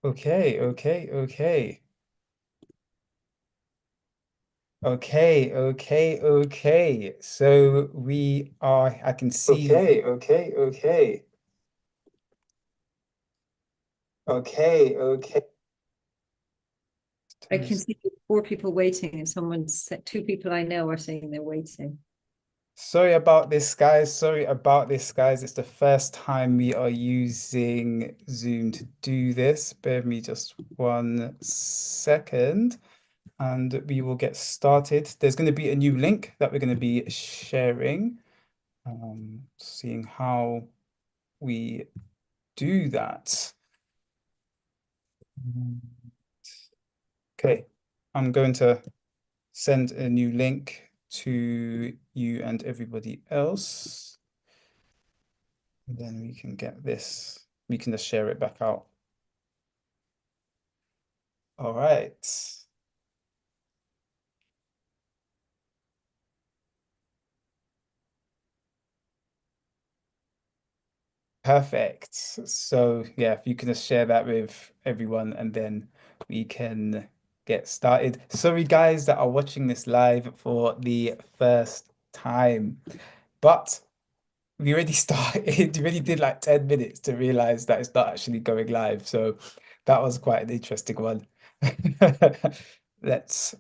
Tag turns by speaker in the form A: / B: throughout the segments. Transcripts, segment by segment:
A: Okay, okay, okay. Okay, okay, okay. So we are, I can see. Okay, okay, okay. Okay, okay.
B: I can see four people waiting, and someone said two people I know are saying they're waiting.
A: Sorry about this, guys. Sorry about this, guys. It's the first time we are using Zoom to do this. Bear with me just 1 second, and we will get started. There's going to be a new link that we're going to be sharing. Seeing how we do that. Okay, I'm going to send a new link to you and everybody else. And then we can get this, we can just share it back out. All right. Perfect. So yeah, if you can just share that with everyone and then we can get started. Sorry guys that are watching this live for the first time, but we already started, we already did like 10 minutes to realize that it's not actually going live. So that was quite an interesting one. Let's,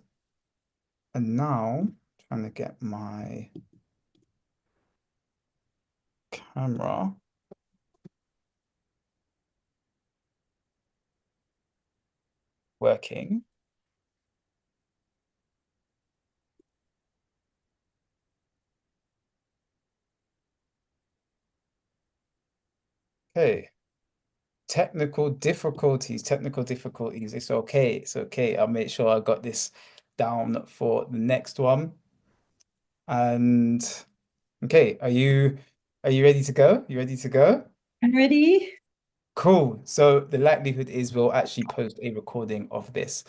A: and now trying to get my camera working. Okay. Technical difficulties, technical difficulties. It's okay. It's okay. I'll make sure I got this down for the next one. And okay, are you ready to go? You ready to go?
B: I'm ready.
A: Cool. So the likelihood is we'll actually post a recording of this,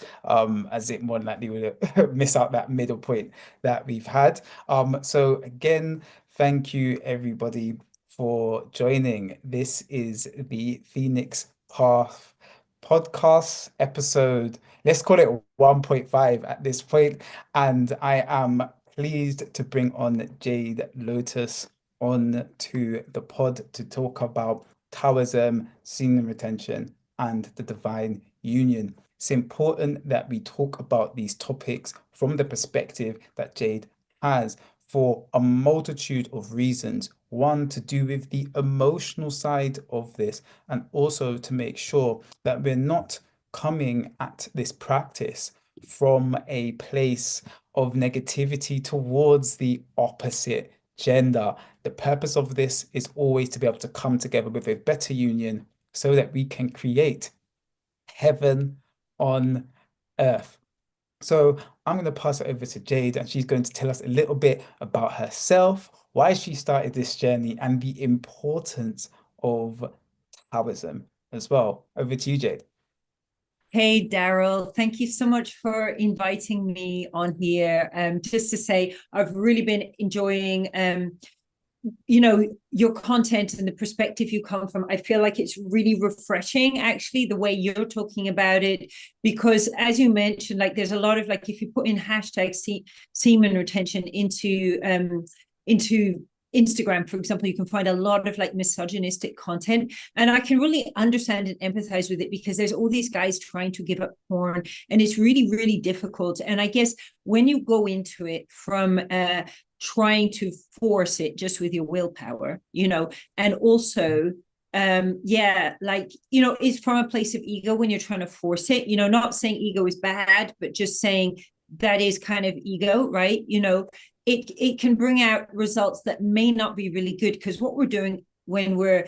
A: as it more than likely will miss out that middle point that we've had. So again, thank you everybody for joining. This is the Phoenix Path podcast episode. Let's call it 1.5 at this point. And I am pleased to bring on Jade Lotus on to the pod to talk about Taoism, semen retention, and the divine union. It's important that we talk about these topics from the perspective that Jade has for a multitude of reasons. One, to do with the emotional side of this, and also to make sure that we're not coming at this practice from a place of negativity towards the opposite gender. The purpose of this is always to be able to come together with a better union so that we can create heaven on earth. So I'm going to pass it over to Jade, and she's going to tell us a little bit about herself, why she started this journey, and the importance of Taoism as well. Over to you, Jade.
B: Hey, Daryl, thank you so much for inviting me on here. Just to say, I've really been enjoying your content and the perspective you come from. I feel like it's really refreshing, actually, the way you're talking about it, because as you mentioned, like there's a lot of like if you put in hashtag semen retention into Instagram, for example, you can find a lot of like misogynistic content. And I can really understand and empathize with it because there's all these guys trying to give up porn, and it's really, really difficult. And I guess when you go into it from trying to force it just with your willpower, and also it's from a place of ego when you're trying to force it, not saying ego is bad, but just saying that is kind of ego, right? It can bring out results that may not be really good, because what we're doing when we're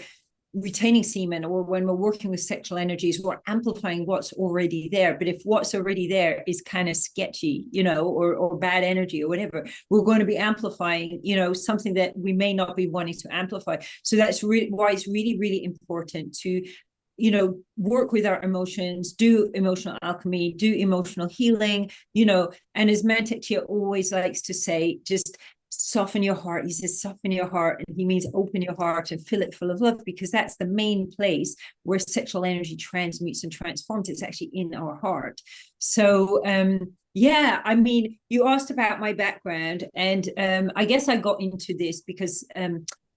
B: retaining semen or when we're working with sexual energies, we're amplifying what's already there. But if what's already there is kind of sketchy, or bad energy or whatever, we're going to be amplifying, something that we may not be wanting to amplify. So that's really why it's really, really important to work with our emotions, do emotional alchemy, do emotional healing, and as Mantek Chia always likes to say, just soften your heart. He says, soften your heart. And he means open your heart and fill it full of love, because that's the main place where sexual energy transmutes and transforms. It's actually in our heart. So, yeah, I mean, you asked about my background, and I guess I got into this because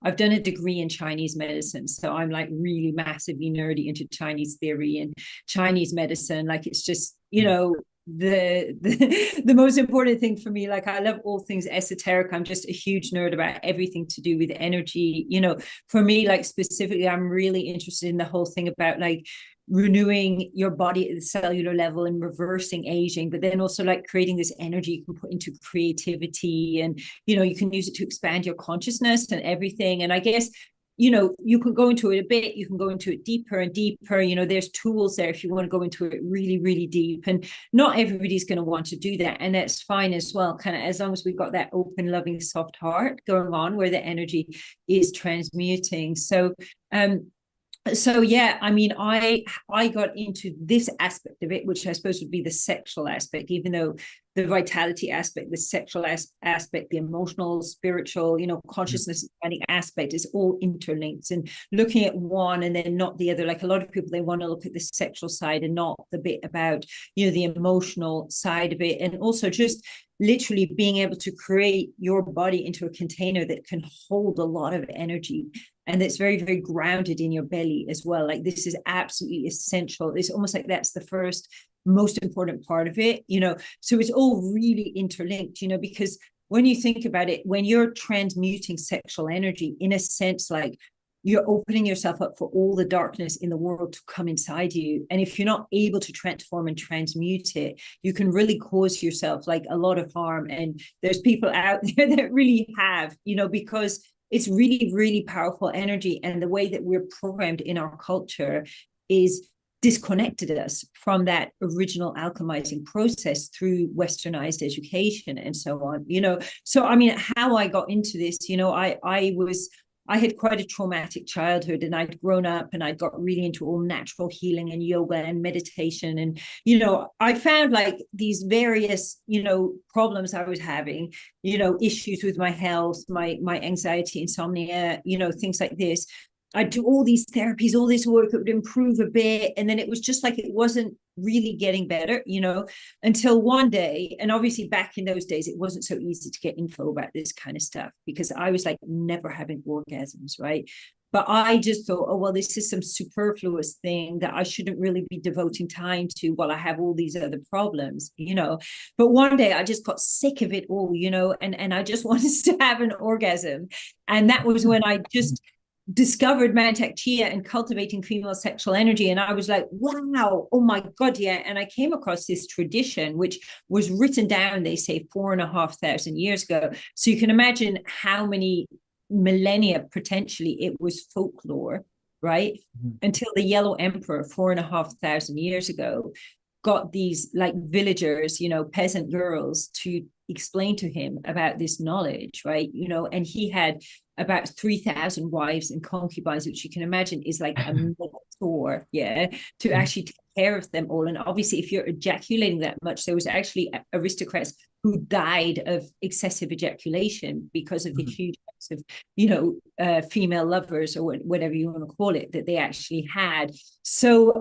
B: I've done a degree in Chinese medicine. So I'm like really massively nerdy into Chinese theory and Chinese medicine. Like it's just, you know, the most important thing for me. Like I love all things esoteric. I'm just a huge nerd about everything to do with energy. You know, for me, like specifically, I'm really interested in the whole thing about like renewing your body at the cellular level and reversing aging, but then also like creating this energy you can put into creativity, and you know, you can use it to expand your consciousness and everything. And I guess, you know, you can go into it a bit, you can go into it deeper and deeper. You know, there's tools there if you want to go into it really, really deep. And not everybody's going to want to do that. And that's fine as well, kind of as long as we've got that open, loving, soft heart going on where the energy is transmuting. So yeah, I mean, I got into this aspect of it, which I suppose would be the sexual aspect, even though the vitality aspect, the sexual aspect, the emotional, spiritual, you know, consciousness aspect is all interlinked, and looking at one and then not the other. Like a lot of people, they want to look at the sexual side and not the bit about, you know, the emotional side of it. And also just literally being able to create your body into a container that can hold a lot of energy, and it's very, very grounded in your belly as well. Like this is absolutely essential. It's almost like that's the first most important part of it, you know. So it's all really interlinked, you know, because when you think about it, when you're transmuting sexual energy, in a sense, like you're opening yourself up for all the darkness in the world to come inside you. And if you're not able to transform and transmute it, you can really cause yourself like a lot of harm. And there's people out there that really have, you know, because it's really, really powerful energy. And the way that we're programmed in our culture is disconnected us from that original alchemizing process through westernized education and so on, you know. So I mean, how I got into this, you know, I had quite a traumatic childhood, and I'd grown up and I'd got really into all natural healing and yoga and meditation. And, you know, I found like these various, you know, problems I was having, you know, issues with my health, my anxiety, insomnia, you know, things like this. I'd do all these therapies, all this work, it would improve a bit. And then it was just like, it wasn't really getting better, you know, until one day. And obviously back in those days, it wasn't so easy to get info about this kind of stuff because I was like never having orgasms, right? But I just thought, oh, well, this is some superfluous thing that I shouldn't really be devoting time to while I have all these other problems, you know. But one day I just got sick of it all, you know, and I just wanted to have an orgasm. And that was when I just discovered Mantak Chia and cultivating female sexual energy. And I was like, wow, oh my God, yeah. And I came across this tradition, which was written down, they say, 4,500 years ago. So you can imagine how many millennia potentially it was folklore, right? Until the Yellow Emperor, 4,500 years ago, got these like villagers, you know, peasant girls to explain to him about this knowledge, right? You know, and he had about 3,000 wives and concubines, which you can imagine is like a tour, yeah, to actually take care of them all. And obviously, if you're ejaculating that much, there was actually aristocrats who died of excessive ejaculation because of the huge of, you know, female lovers or whatever you want to call it that they actually had. So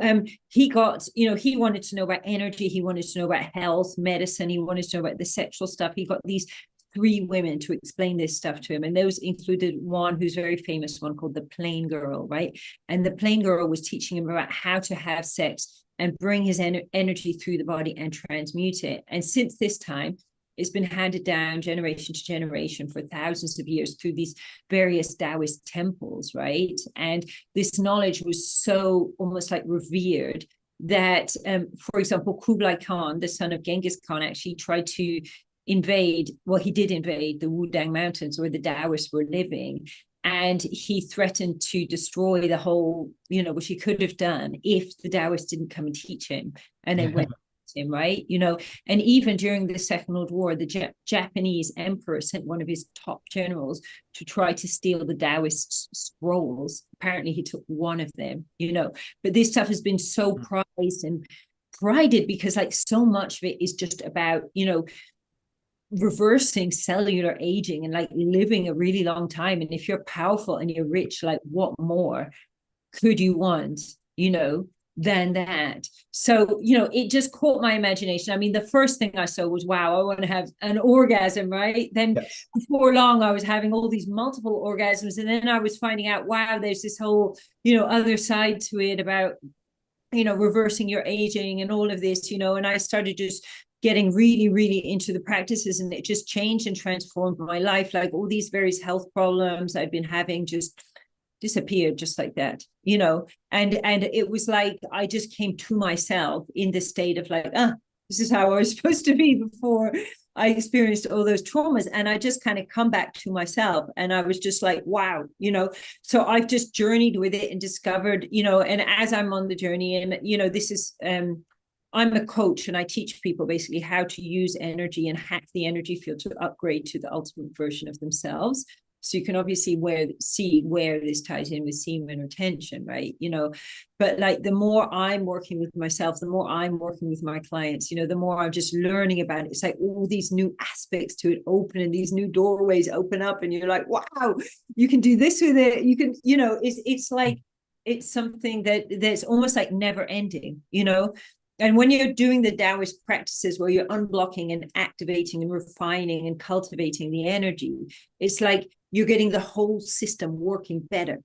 B: he got, you know, he wanted to know about energy, he wanted to know about health, medicine, he wanted to know about the sexual stuff. He got these 3 women to explain this stuff to him, and those included one who's very famous, one called the Plain Girl, right? And the Plain Girl was teaching him about how to have sex and bring his energy through the body and transmute it. And since this time, it's been handed down generation to generation for thousands of years through these various Taoist temples, right? And this knowledge was so almost like revered that, for example, Kublai Khan, the son of Genghis Khan, actually tried to invade, well, he did invade the Wudang Mountains where the Taoists were living. And he threatened to destroy the whole, you know, which he could have done if the Taoists didn't come and teach him. And they went him, right? You know, and even during the Second World War, the Japanese emperor sent one of his top generals to try to steal the Taoist scrolls. Apparently he took one of them, you know, but this stuff has been so prized and prided because like so much of it is just about, you know, reversing cellular aging and like living a really long time. And if you're powerful and you're rich, like what more could you want, you know, than that? So, you know, it just caught my imagination. I mean, the first thing I saw was, wow, I want to have an orgasm, right? Then
A: Yes.
B: before long, I was having all these multiple orgasms. And then I was finding out, wow, there's this whole, you know, other side to it about, you know, reversing your aging and all of this, you know, and I started just getting really, really into the practices, and it just changed and transformed my life. Like all these various health problems I'd been having just disappeared just like that, you know. And it was like I just came to myself in this state of like, this is how I was supposed to be before I experienced all those traumas. And I just kind of come back to myself, and I was just like, wow, you know. So I've just journeyed with it and discovered, you know, and as I'm on the journey, and you know, this is I'm a coach, and I teach people basically how to use energy and hack the energy field to upgrade to the ultimate version of themselves. So you can obviously see where this ties in with semen retention, right? You know, but like the more I'm working with myself, the more I'm working with my clients, you know, the more I'm just learning about it. It's like all these new aspects to it open, and these new doorways open up, and you're like, wow, you can do this with it. You can, you know, it's like it's something that's almost like never ending, you know. And when you're doing the Taoist practices where you're unblocking and activating and refining and cultivating the energy, it's like you're getting the whole system working better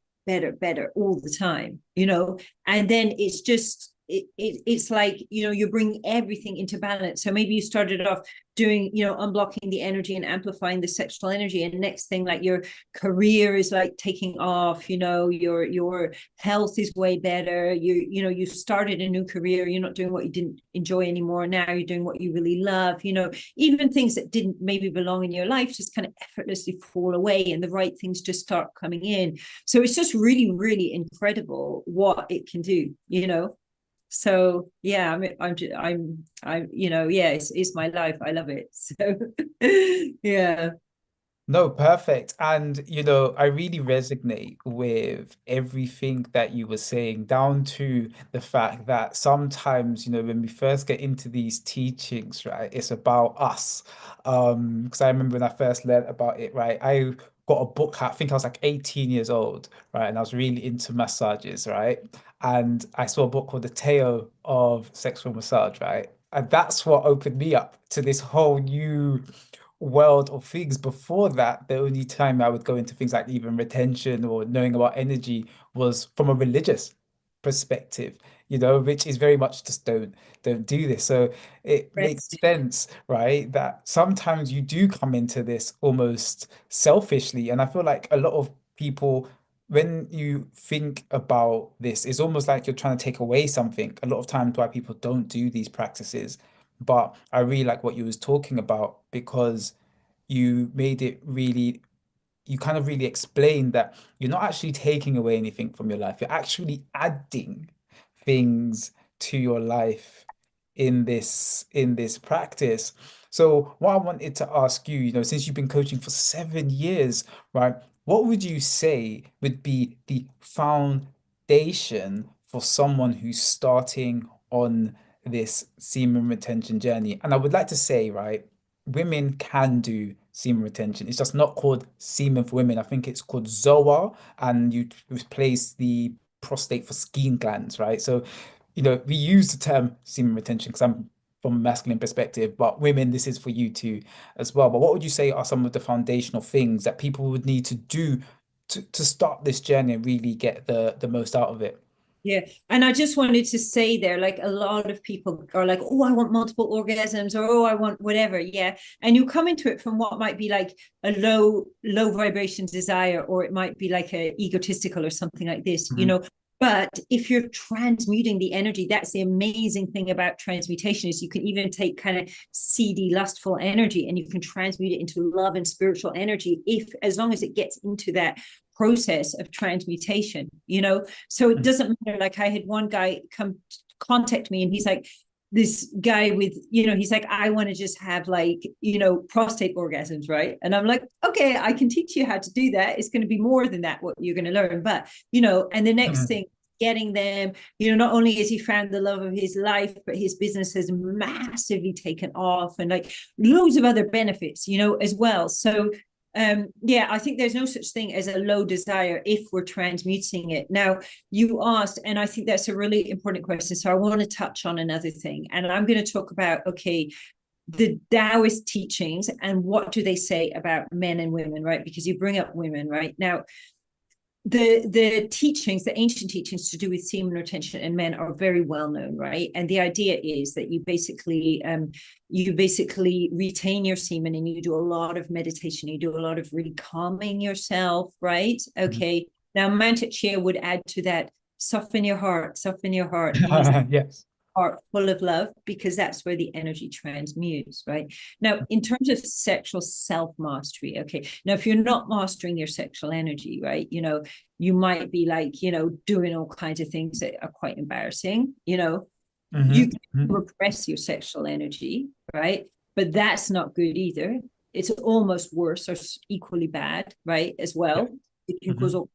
B: all the time, you know. And then it's just it's like, you know, you're bringing everything into balance. So maybe you started off doing, you know, unblocking the energy and amplifying the sexual energy, and next thing, like your career is like taking off, you know, your health is way better, you know, you started a new career, you're not doing what you didn't enjoy anymore, now you're doing what you really love, you know. Even things that didn't maybe belong in your life just kind of effortlessly fall away, and the right things just start coming in. So it's just really, really incredible what it can do, you know. So yeah, I'm you know, yeah, it's my life, I love it. So yeah.
A: No, perfect. And, you know, I really resonate with everything that you were saying, down to the fact that sometimes, you know, when we first get into these teachings, right, it's about us. Because I remember when I first learned about it, right, I got a book, I think I was like 18 years old, right, and I was really into massages, right? And I saw a book called The Tale of Sexual Massage, right? And that's what opened me up to this whole new world of things. Before that, the only time I would go into things like even retention or knowing about energy was from a religious perspective, you know, which is very much just don't do this. So it makes
B: Rest.
A: sense, right? That sometimes you do come into this almost selfishly. And I feel like a lot of people, when you think about this, it's almost like you're trying to take away something. A lot of times why people don't do these practices. But I really like what you was talking about, because you made it really, you kind of really explained that you're not actually taking away anything from your life. You're actually adding things to your life in this practice. So what I wanted to ask you, you know, since you've been coaching for 7 years, right, what would you say would be the foundation for someone who's starting on this semen retention journey? And I would like to say, right, women can do semen retention. It's just not called semen for women. I think it's called Zoa, and you replace the prostate for skin glands, right? So, you know, we use the term semen retention because I'm from a masculine perspective, but women, this is for you too as well. But what would you say are some of the foundational things that people would need to do to start this journey and really get the most out of it?
B: Yeah. And I just wanted to say there, like a lot of people are like, oh, I want multiple orgasms, or oh, I want whatever. Yeah. And you come into it from what might be like a low vibration desire, or it might be like a egotistical or something like this, you
A: Mhm.
B: know. But if you're transmuting the energy, that's the amazing thing about transmutation, is you can even take kind of seedy, lustful energy, and you can transmute it into love and spiritual energy, if as long as it gets into that process of transmutation, you know. So it doesn't matter. Like I had one guy come contact me, and he's like, this guy with, you know, he's like, I want to just have like, you know, prostate orgasms, right? And I'm like, okay, I can teach you how to do that. It's going to be more than that what you're going to learn. But, you know, and the next
A: Mhm.
B: thing, getting them. Not only has he found the love of his life, but his business has massively taken off, and like loads of other benefits, as well. So yeah, I think there's no such thing as a low desire if we're transmuting it. Now, you asked, and I think that's a really important question. So I want to touch on another thing, and I'm going to talk about, okay, the Taoist teachings and what do they say about men and women, right? Because you bring up women, right? Now, the teachings, the ancient teachings to do with semen retention in men are very well known, right? And the idea is that you basically retain your semen, and you do a lot of meditation, you do a lot of really calming yourself, right? Okay. Now, Mantak Chia would add to that, soften your heart, ease
A: Yes.
B: heart full of love, because that's where the energy transmutes, right? Now, in terms of sexual self-mastery, okay, now if you're not mastering your sexual energy, right, you might be like, doing all kinds of things that are quite embarrassing, you can repress your sexual energy, right? But that's not good either. It's almost worse or equally bad, right, as well. It can cause all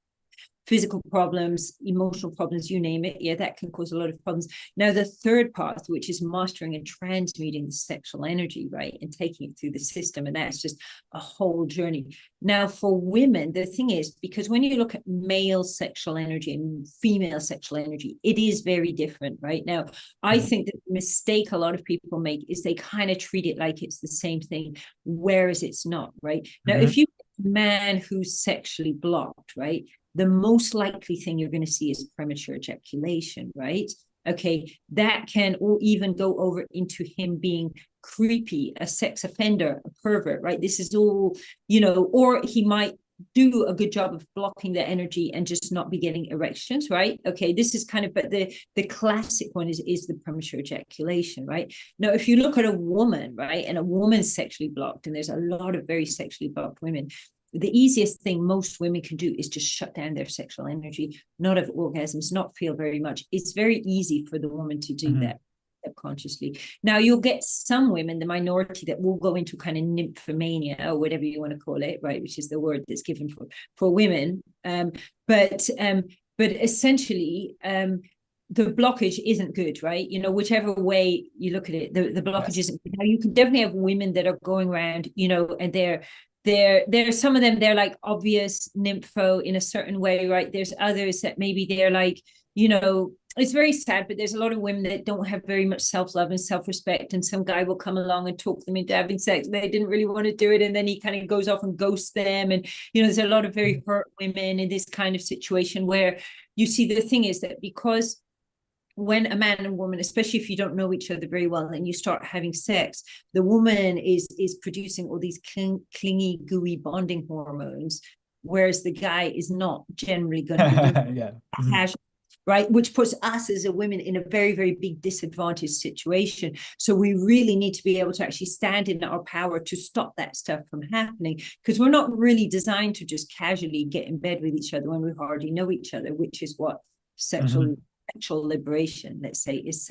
B: physical problems, emotional problems, you name it. Yeah, that can cause a lot of problems. Now, the third path, which is mastering and transmuting the sexual energy, right, and taking it through the system, and that's just a whole journey. Now, for women, the thing is, because when you look at male sexual energy and female sexual energy, it is very different, right? Now, I think that the mistake a lot of people make is they kind of treat it like it's the same thing, whereas it's not, right? Now, if you man who's sexually blocked, right, the most likely thing you're going to see is premature ejaculation, right? Okay, that can or even go over into him being creepy, a sex offender, a pervert, right? This is all, or he might do a good job of blocking the energy and just not be getting erections, right? Okay, this is kind of, but the classic one is the premature ejaculation, right? Now, if you look at a woman, right, and a woman's sexually blocked, and there's a lot of very sexually blocked women, the easiest thing most women can do is just shut down their sexual energy, not have orgasms, not feel very much. It's very easy for the woman to do that subconsciously. Now, you'll get some women, the minority, that will go into kind of nymphomania, or whatever you want to call it, right, which is the word that's given for women. But essentially, the blockage isn't good, right? Whichever way you look at it, the blockage isn't good. Now, you can definitely have women that are going around, and there's some of them, they're like obvious nympho in a certain way, right? There's others that maybe they're like, it's very sad, but there's a lot of women that don't have very much self-love and self-respect, and some guy will come along and talk them into having sex. They didn't really want to do it, and then he kind of goes off and ghosts them. And there's a lot of very hurt women in this kind of situation, where you see, the thing is that because when a man and woman, especially if you don't know each other very well, and you start having sex, the woman is producing all these clingy, gooey bonding hormones, whereas the guy is not generally going to be doing casual, right? Which puts us as a women in a very, very big disadvantaged situation. So we really need to be able to actually stand in our power to stop that stuff from happening, because we're not really designed to just casually get in bed with each other when we hardly know each other, which is what sexual liberation, let's say, is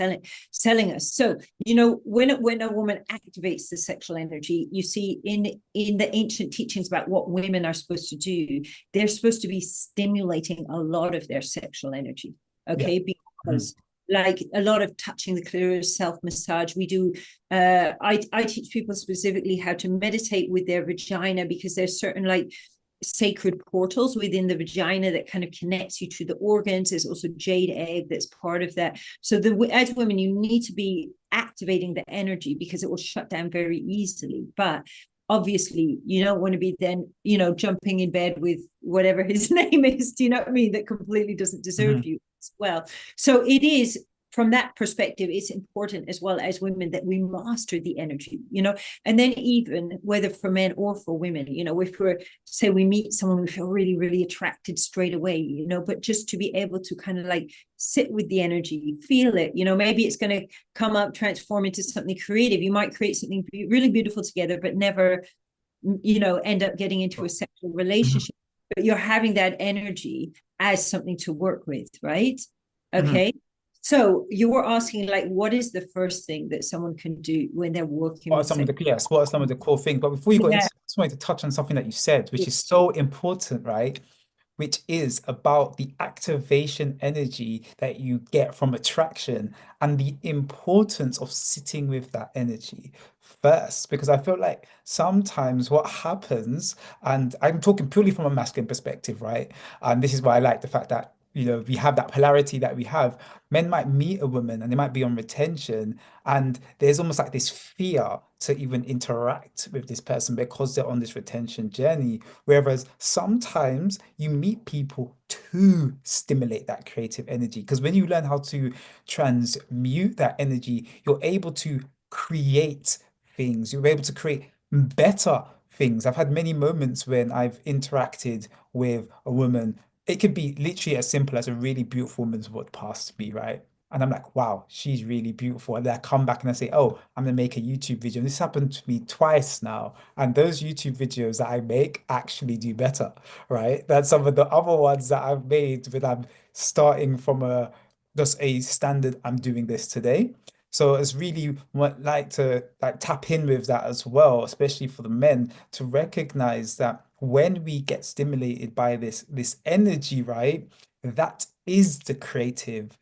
B: selling us. So when a woman activates the sexual energy, you see in the ancient teachings about what women are supposed to do, they're supposed to be stimulating a lot of their sexual energy, okay? Because like a lot of touching the clitoris, self-massage. We do, I teach people specifically how to meditate with their vagina, because there's certain like sacred portals within the vagina that kind of connects you to the organs. There's also jade egg that's part of that. So as women, you need to be activating the energy, because it will shut down very easily. But obviously, you don't want to be then, jumping in bed with whatever his name is, do you know what I mean, that completely doesn't deserve you as well. So it is, from that perspective, it's important as well as women that we master the energy, and then even whether for men or for women, if we're, say we meet someone, we feel really, really attracted straight away, but just to be able to kind of like sit with the energy, feel it, maybe it's going to come up, transform into something creative. You might create something really beautiful together, but never, end up getting into a sexual relationship, but you're having that energy as something to work with, right? Okay. So you were asking, like, what is the first thing that someone can do when they're working
A: What are
B: with
A: some of
B: sex?
A: the what are some of the core things? But before you go into,
B: Yeah.
A: I just wanted to touch on something that you said, which is so important, right? which is about the activation energy that you get from attraction and the importance of sitting with that energy first. Because I feel like sometimes what happens, and I'm talking purely from a masculine perspective, right? And this is why I like the fact that, we have that polarity that we have. Men might meet a woman and they might be on retention, and there's almost like this fear to even interact with this person because they're on this retention journey. Whereas sometimes you meet people to stimulate that creative energy. Because when you learn how to transmute that energy, you're able to create things, you're able to create better things. I've had many moments when I've interacted with a woman. It could be literally as simple as a really beautiful woman's walked past me, right? And I'm like, wow, she's really beautiful. And then I come back and I say, oh, I'm gonna make a YouTube video. And this happened to me twice now. And those YouTube videos that I make actually do better, right? Than some of the other ones that I've made when I'm starting from a just a standard, I'm doing this today. So it's really what like to like tap in with that as well, especially for the men, to recognize that when we get stimulated by this energy, right, that is the creative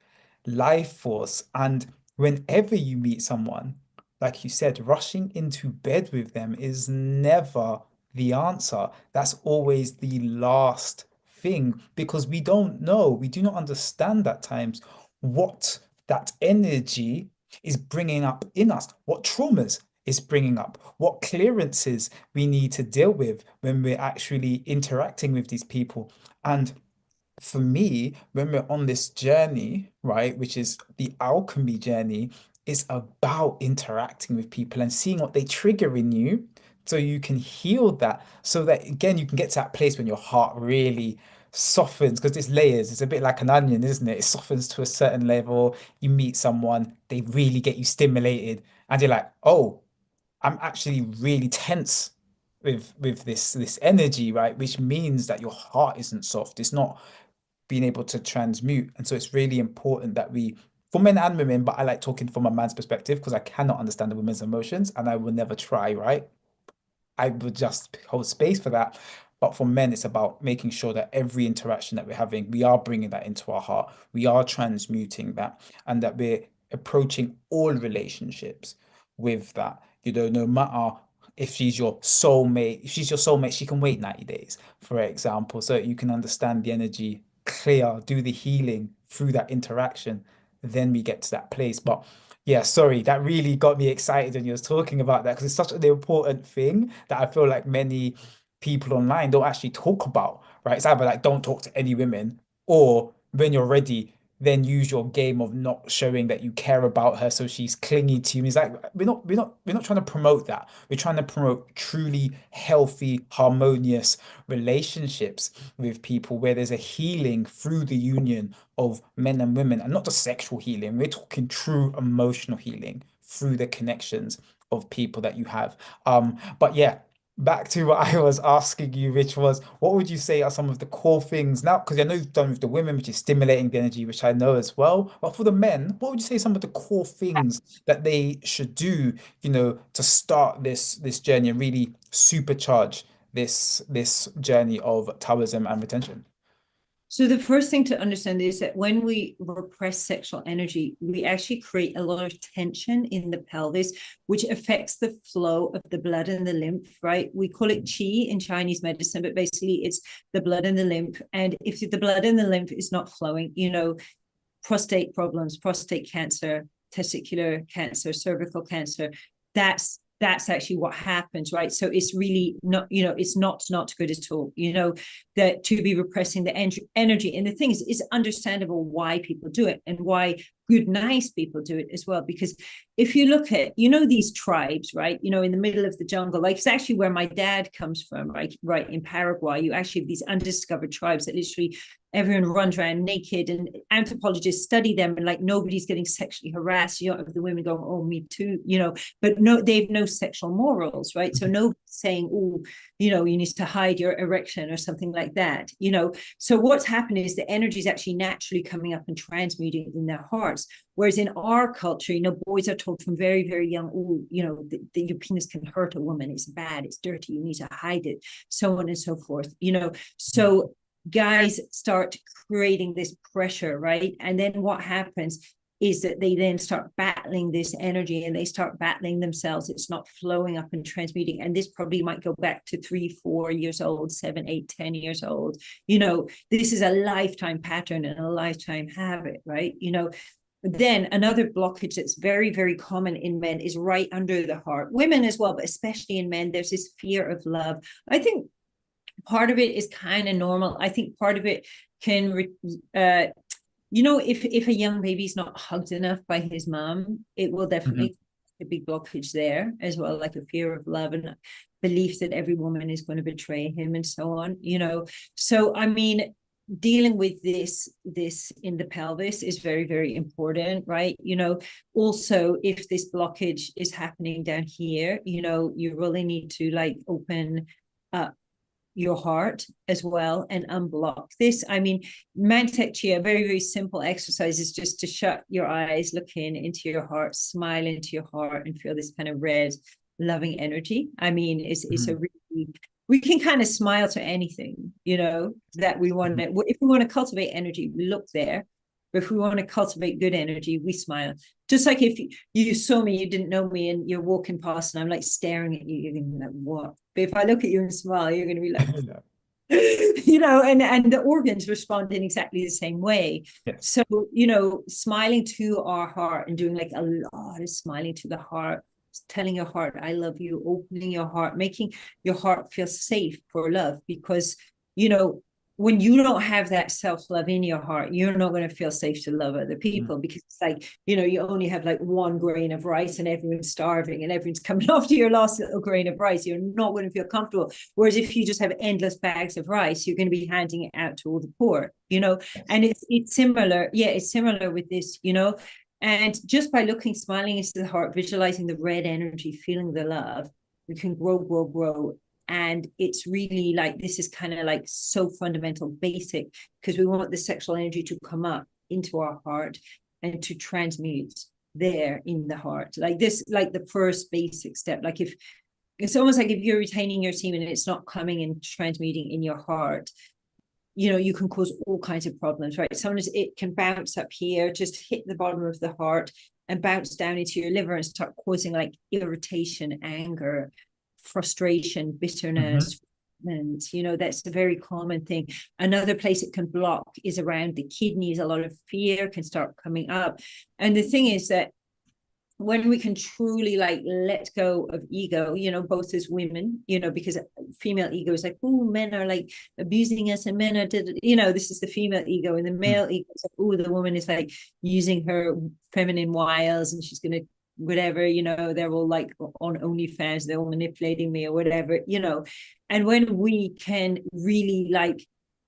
A: life force. And whenever you meet someone, like you said, rushing into bed with them is never the answer. That's always the last thing because we don't know, we do not understand at times what that energy is bringing up in us, what traumas is bringing up, what clearances we need to deal with when we're actually interacting with these people. And for me, when we're on this journey, right, which is the alchemy journey, it's about interacting with people and seeing what they trigger in you so you can heal that. So that again, you can get to that place when your heart really softens because it's layers. It's a bit like an onion, isn't it? It softens to a certain level. You meet someone, they really get you stimulated, and you're like, oh, I'm actually really tense with this energy, right? Which means that your heart isn't soft. It's not being able to transmute. And so it's really important that we, for men and women, but I like talking from a man's perspective because I cannot understand a woman's emotions and I will never try, right? I would just hold space for that. But for men, it's about making sure that every interaction that we're having, we are bringing that into our heart. We are transmuting that, and that we're approaching all relationships with that. No matter if she's your soulmate, if she's your soulmate, she can wait 90 days, for example, so you can understand the energy clear, do the healing through that interaction. Then we get to that place. But yeah, sorry, that really got me excited when you was talking about that because it's such an important thing that I feel like many people online don't actually talk about, right? It's either like don't talk to any women, or when you're ready, then use your game of not showing that you care about her so she's clingy to you. It's like we're not trying to promote that. We're trying to promote truly healthy, harmonious relationships with people where there's a healing through the union of men and women, and not just sexual healing. We're talking true emotional healing through the connections of people that you have. But yeah, back to what I was asking you, which was, what would you say are some of the core things now? Because I know you've done with the women, which is stimulating the energy, which I know as well. But for the men, what would you say some of the core things that they should do, to start this journey and really supercharge this journey of Taoism and retention?
B: So the first thing to understand is that when we repress sexual energy, we actually create a lot of tension in the pelvis, which affects the flow of the blood and the lymph, right? We call it qi in Chinese medicine, but basically it's the blood and the lymph. And if the blood and the lymph is not flowing, prostate problems, prostate cancer, testicular cancer, cervical cancer, that's actually what happens, right? So it's really not, it's not good at all, that to be repressing the energy. And the thing is, it's understandable why people do it and why good, nice people do it as well. Because if you look at, these tribes, right, in the middle of the jungle, like it's actually where my dad comes from, right in Paraguay, you actually have these undiscovered tribes that literally everyone runs around naked, and anthropologists study them, and like nobody's getting sexually harassed. You don't have the women going, oh, me too, but no, they have no sexual morals, right? So nobody's saying, oh, you need to hide your erection or something like that, So what's happened is the energy is actually naturally coming up and transmuting in their hearts. Whereas in our culture, boys are told from very, very young, oh, your penis can hurt a woman. It's bad. It's dirty. You need to hide it, so on and so forth, So guys start creating this pressure, right? And then what happens is that they then start battling this energy and they start battling themselves. It's not flowing up and transmuting. And this probably might go back to 3, 4 years old, 7, 8, 10 years old. This is a lifetime pattern and a lifetime habit, right? Then another blockage that's very, very common in men is right under the heart. Women as well, but especially in men, there's this fear of love. I think part of it is kind of normal. I think part of it can, if a young baby's not hugged enough by his mom, it will
A: Mhm.
B: definitely a big blockage there as well, like a fear of love and belief that every woman is going to betray him and so on. So I mean, dealing with this in the pelvis is very, very important, right? Also, if this blockage is happening down here, you really need to like open up your heart as well and unblock this. I mean, Mantek Chia, a very, very simple exercise is just to shut your eyes, look into your heart, smile into your heart, and feel this kind of red, loving energy. I mean, it's a
A: Mhm.
B: really, we can kind of smile to anything, that we want to, if we want to cultivate energy, we look there. But if we want to cultivate good energy, we smile. Just like if you saw me, you didn't know me, and you're walking past, and I'm like staring at you, you're going to be like, what? But if I look at you and smile, you're going to be like,
A: Yeah.
B: and the organs respond in exactly the same way.
A: Yes.
B: So, smiling to our heart and doing like a lot of smiling to the heart, telling your heart, I love you, opening your heart, making your heart feel safe for love. Because, you know, when you don't have that self-love in your heart, you're not going to feel safe to love other
A: Mhm.
B: people, because it's like, you only have like one grain of rice and everyone's starving and everyone's coming after your last little grain of rice. You're not going to feel comfortable. Whereas if you just have endless bags of rice, you're going to be handing it out to all the poor.
A: Yes.
B: And it's similar. Yeah, it's similar with this. And just by looking, smiling into the heart, visualizing the red energy, feeling the love, we can grow, grow, grow. And it's really like, this is kind of like so fundamental, basic, because we want the sexual energy to come up into our heart and to transmute there in the heart. Like this, like the first basic step. Like if it's almost like if you're retaining your semen and it's not coming and transmuting in your heart, you can cause all kinds of problems, right? Sometimes it can bounce up here, just hit the bottom of the heart and bounce down into your liver and start causing like irritation, anger, frustration,
A: Mhm.
B: bitterness. And that's a very common thing. Another place it can block is around the kidneys. A lot of fear can start coming up. And the thing is that when we can truly like let go of ego, both as women, because female ego is like, oh, men are like abusing us and men are, this is the female ego, and the
A: Mhm.
B: male ego is like, oh, the woman is like using her feminine wiles and she's going to whatever, they're all like on OnlyFans, they're all manipulating me or whatever. And when we can really like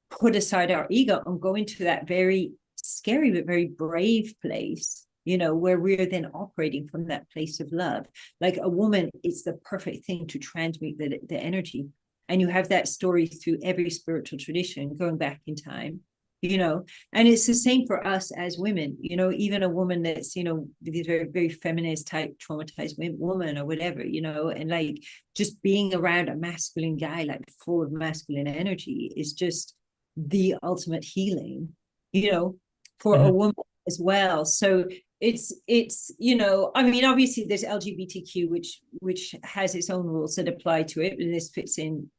B: put aside our ego and go into that very scary but very brave place, where we're then operating from that place of love. Like a woman, it's the perfect thing to transmute the energy. And you have that story through every spiritual tradition going back in time. And it's the same for us as women. Even a woman that's these very, very feminist type traumatized woman or whatever, and like just being around a masculine guy like full of masculine energy is just the ultimate healing, you know for a
A: Mhm.
B: woman as well. So it's I mean, obviously there's LGBTQ, which has its own rules that apply to it, and this fits in,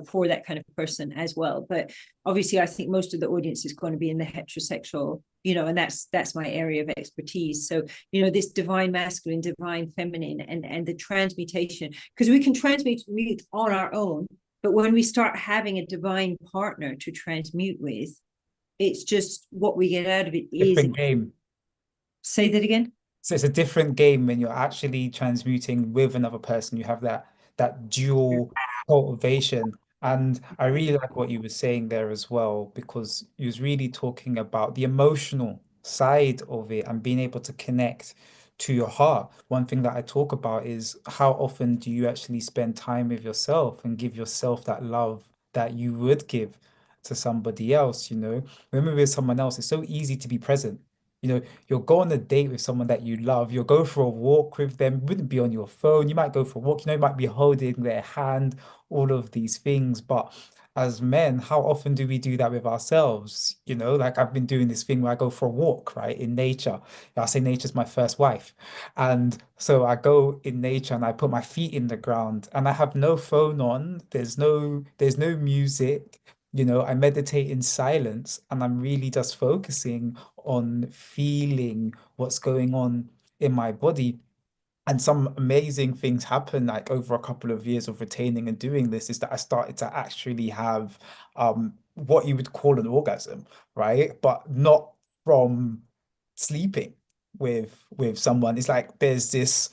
B: for that kind of person as well. But obviously I think most of the audience is going to be in the heterosexual, and that's my area of expertise. So this divine masculine, divine feminine, and the transmutation, because we can transmute on our own, but when we start having a divine partner to transmute with, it's just what we get out of it is.
A: Different game.
B: Say that again.
A: So it's a different game when you're actually transmuting with another person. You have that dual cultivation. And I really like what you were saying there as well, because you was really talking about the emotional side of it and being able to connect to your heart. One thing that I talk about is how often do you actually spend time with yourself and give yourself that love that you would give to somebody else, you know? When we're with someone else, it's so easy to be present. You'll go on a date with someone that you love, you'll go for a walk with them, you wouldn't be on your phone, you might go for a walk, you might be holding their hand, all of these things. But as men, how often do we do that with ourselves? Like I've been doing this thing where I go for a walk, right, in nature. I say nature's my first wife. And so I go in nature and I put my feet in the ground and I have no phone on. There's no music. I meditate in silence and I'm really just focusing on feeling what's going on in my body. And some amazing things happen like over a couple of years of retaining and doing this is that I started to actually have what you would call an orgasm, right? But not from sleeping with someone. It's like there's this,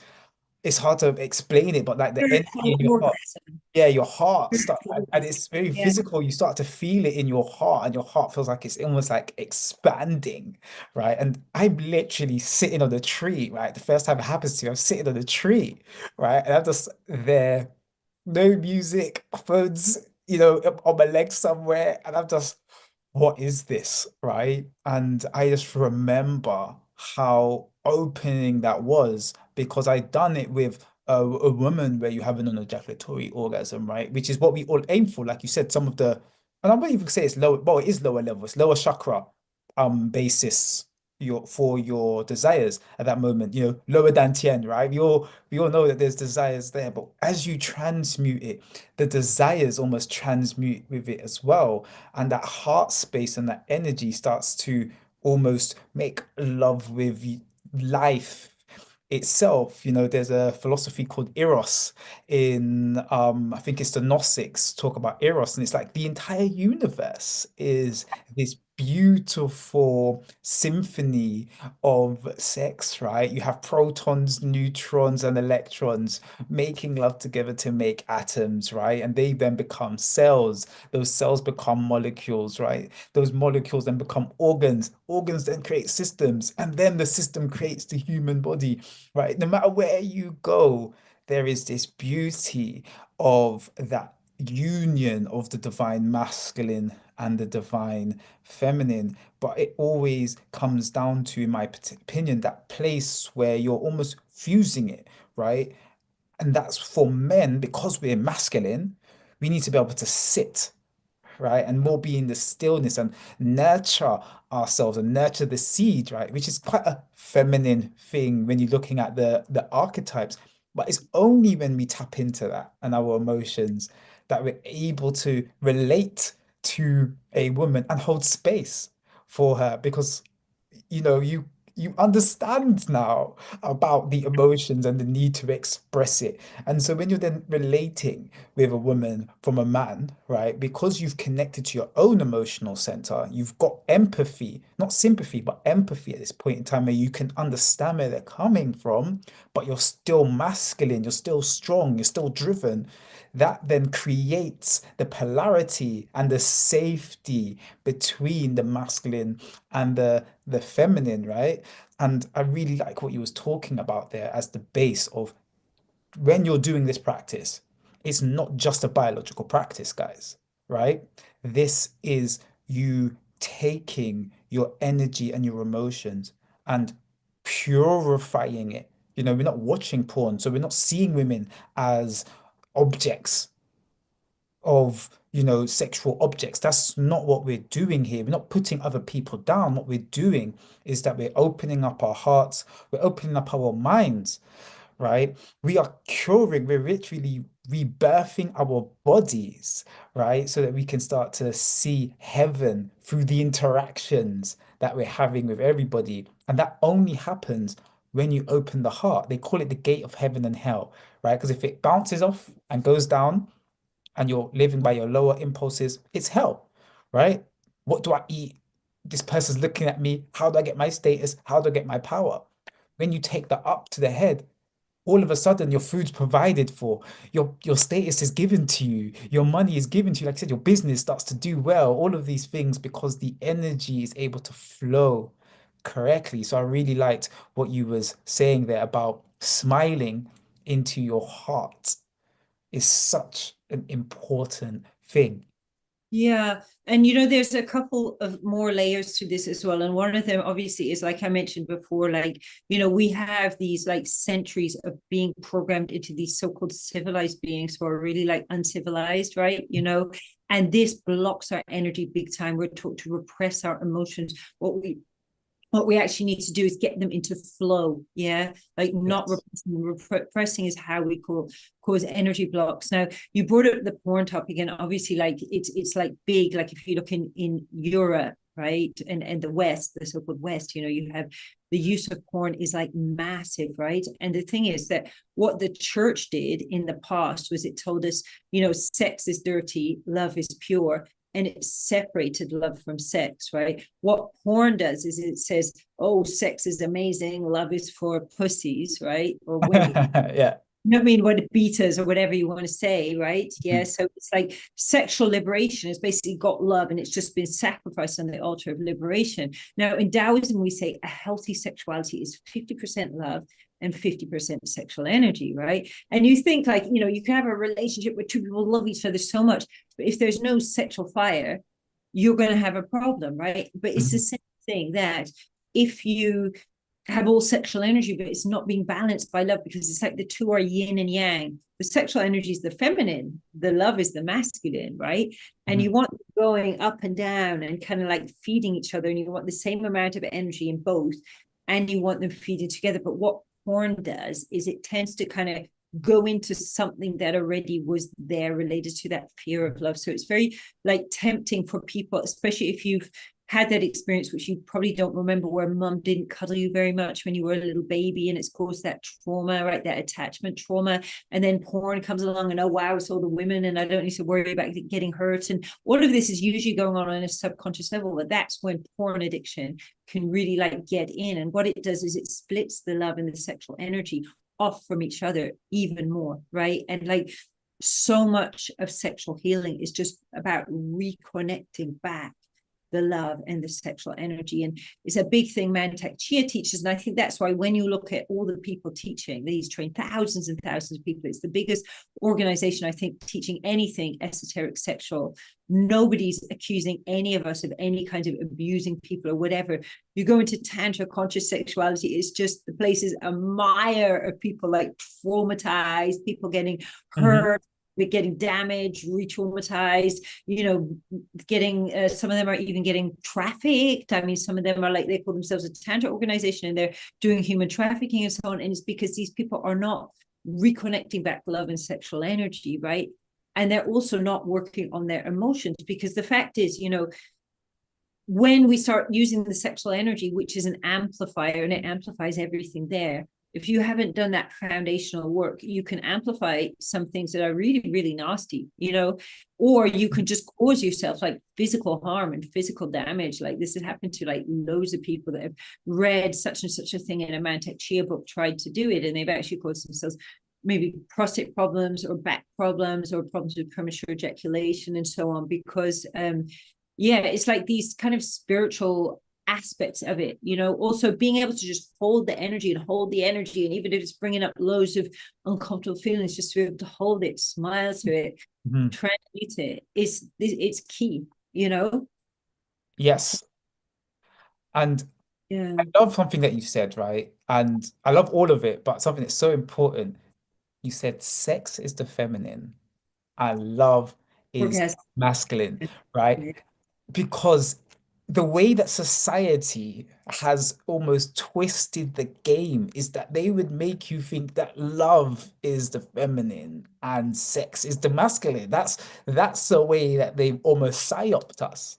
A: it's hard to explain it, but like the energy
B: Spiritual
A: in your heart,
B: orgasm.
A: yeah, your heart start,
B: Spiritual
A: and
B: orgasm.
A: it's very
B: Yeah.
A: physical. You start to feel it in your heart, and your heart feels like it's almost like expanding, right? And I'm literally sitting on a tree, right? The first time it happens to you, I'm sitting on a tree, right? And I'm just there, no music, phones, on my legs somewhere, and I'm just, what is this, right? And I just remember how opening that was because I'd done it with a woman where you have an ejaculatory orgasm, right? Which is what we all aim for. Like you said, some of the, and I'm not even say it's lower, well, it is lower level, it's lower chakra basis for your desires at that moment, lower than Tien, right? We all know that there's desires there, but as you transmute it, the desires almost transmute with it as well. And that heart space and that energy starts to almost make love with life itself. There's a philosophy called Eros in I think it's the Gnostics talk about Eros, and it's like the entire universe is this beautiful symphony of sex, right? You have protons, neutrons, and electrons making love together to make atoms, right? And they then become cells. Those cells become molecules, right? Those molecules then become organs. Organs then create systems, and then the system creates the human body, right? No matter where you go, there is this beauty of that union of the divine masculine and the divine feminine. But it always comes down to, in my opinion, that place where you're almost fusing it, right? And that's for men, because we're masculine, we need to be able to sit, right? And more be in the stillness and nurture ourselves and nurture the seed, right? Which is quite a feminine thing when you're looking at the archetypes. But it's only when we tap into that and our emotions that we're able to relate to a woman and hold space for her because you understand now about the emotions and the need to express it. And so when you're then relating with a woman from a man, right, because you've connected to your own emotional center, you've got empathy, not sympathy, but empathy at this point in time where you can understand where they're coming from, but you're still masculine, you're still strong, you're still driven. That then creates the polarity and the safety between the masculine and the feminine, right? And I really like what you was talking about there as the base of when you're doing this practice, it's not just a biological practice, guys, right? This is you taking your energy and your emotions and purifying it. We're not watching porn, so we're not seeing women as objects of, sexual objects. That's not what we're doing here. We're not putting other people down. What we're doing is that we're opening up our hearts, we're opening up our minds, right? We are curing, we're literally rebirthing our bodies, right? So that we can start to see heaven through the interactions that we're having with everybody. And that only happens when you open the heart. They call it the gate of heaven and hell, right? Because if it bounces off and goes down, and you're living by your lower impulses, it's hell, right? What do I eat? This person's looking at me. How do I get my status? How do I get my power? When you take that up to the head, all of a sudden your food's provided for, your status is given to you, your money is given to you. Like I said, your business starts to do well, all of these things because the energy is able to flow correctly. So I really liked what you was saying there about smiling into your heart is such an important thing.
B: Yeah. And there's a couple of more layers to this as well. And one of them obviously is, like I mentioned before, like, we have these like centuries of being programmed into these so-called civilized beings who are really like uncivilized, right? And this blocks our energy big time. We're taught to repress our emotions. What we actually need to do is get them into flow. Yeah, like not
A: Yes.
B: repressing. Repressing is how we cause energy blocks. Now, you brought up the porn topic, and obviously like it's like big. Like if you look in Europe, right, and the West, the so-called West, you have the use of porn is like massive, right? And the thing is that what the church did in the past was it told us, sex is dirty, love is pure, and it separated love from sex, right? What porn does is it says, oh, sex is amazing, love is for pussies, right? Or women.
A: Yeah.
B: I mean, what beaters or whatever you want to say, right? Yeah.
A: Mhm.
B: So it's like sexual liberation has basically got love and it's just been sacrificed on the altar of liberation. Now, in Taoism, we say a healthy sexuality is 50% love and 50% sexual energy, right? And you think like, you can have a relationship where two people love each other so much, but if there's no sexual fire, you're going to have a problem, right? But it's the
A: Mhm.
B: same thing that if you have all sexual energy, but it's not being balanced by love because it's like the two are yin and yang. The sexual energy is the feminine, the love is the masculine, right? And you
A: Mhm.
B: want going up and down and kind of like feeding each other, and you want the same amount of energy in both, and you want them feeding together. But what porn does is it tends to kind of go into something that already was there related to that fear of love. So it's very like tempting for people, especially if you've had that experience, which you probably don't remember, where mum didn't cuddle you very much when you were a little baby, and it's caused that trauma, right? That attachment trauma. And then porn comes along, and oh wow, it's all the women, and I don't need to worry about getting hurt. And all of this is usually going on a subconscious level, but that's when porn addiction can really like get in. And what it does is it splits the love and the sexual energy off from each other even more, right? And like so much of sexual healing is just about reconnecting back the love and the sexual energy. And it's a big thing Mantak Chia teaches. And I think that's why when you look at all the people teaching, these train thousands and thousands of people, it's the biggest organization, I think, teaching anything esoteric sexual. Nobody's accusing any of us of any kind of abusing people or whatever. You go into Tantra conscious sexuality, it's just the place is a mire of people like traumatized, people getting
A: Mhm.
B: hurt, getting damaged, re-traumatized, getting some of them are even getting trafficked. I mean, some of them are like they call themselves a tantra organization and they're doing human trafficking and so on. And it's because these people are not reconnecting back love and sexual energy, right? And they're also not working on their emotions because the fact is, when we start using the sexual energy, which is an amplifier and it amplifies everything there, if you haven't done that foundational work, you can amplify some things that are really, really nasty, or you can just cause yourself like physical harm and physical damage. Like this has happened to like loads of people that have read such and such a thing in a Mantak Chia book, tried to do it, and they've actually caused themselves maybe prostate problems or back problems or problems with premature ejaculation and so on because yeah, it's like these kind of spiritual aspects of it, also being able to just hold the energy and hold the energy. And even if it's bringing up loads of uncomfortable feelings, just to be able to hold it, smile to it,
A: Mhm.
B: transmute it, it's key, you know?
A: Yes. And
B: Yeah.
A: I love something that you said, right? And I love all of it, but something that's so important. You said sex is the feminine and love is
B: Orgasm.
A: masculine, right?
B: Yeah.
A: Because the way that society has almost twisted the game is that they would make you think that love is the feminine and sex is the masculine. That's the way that they've almost psyoped us,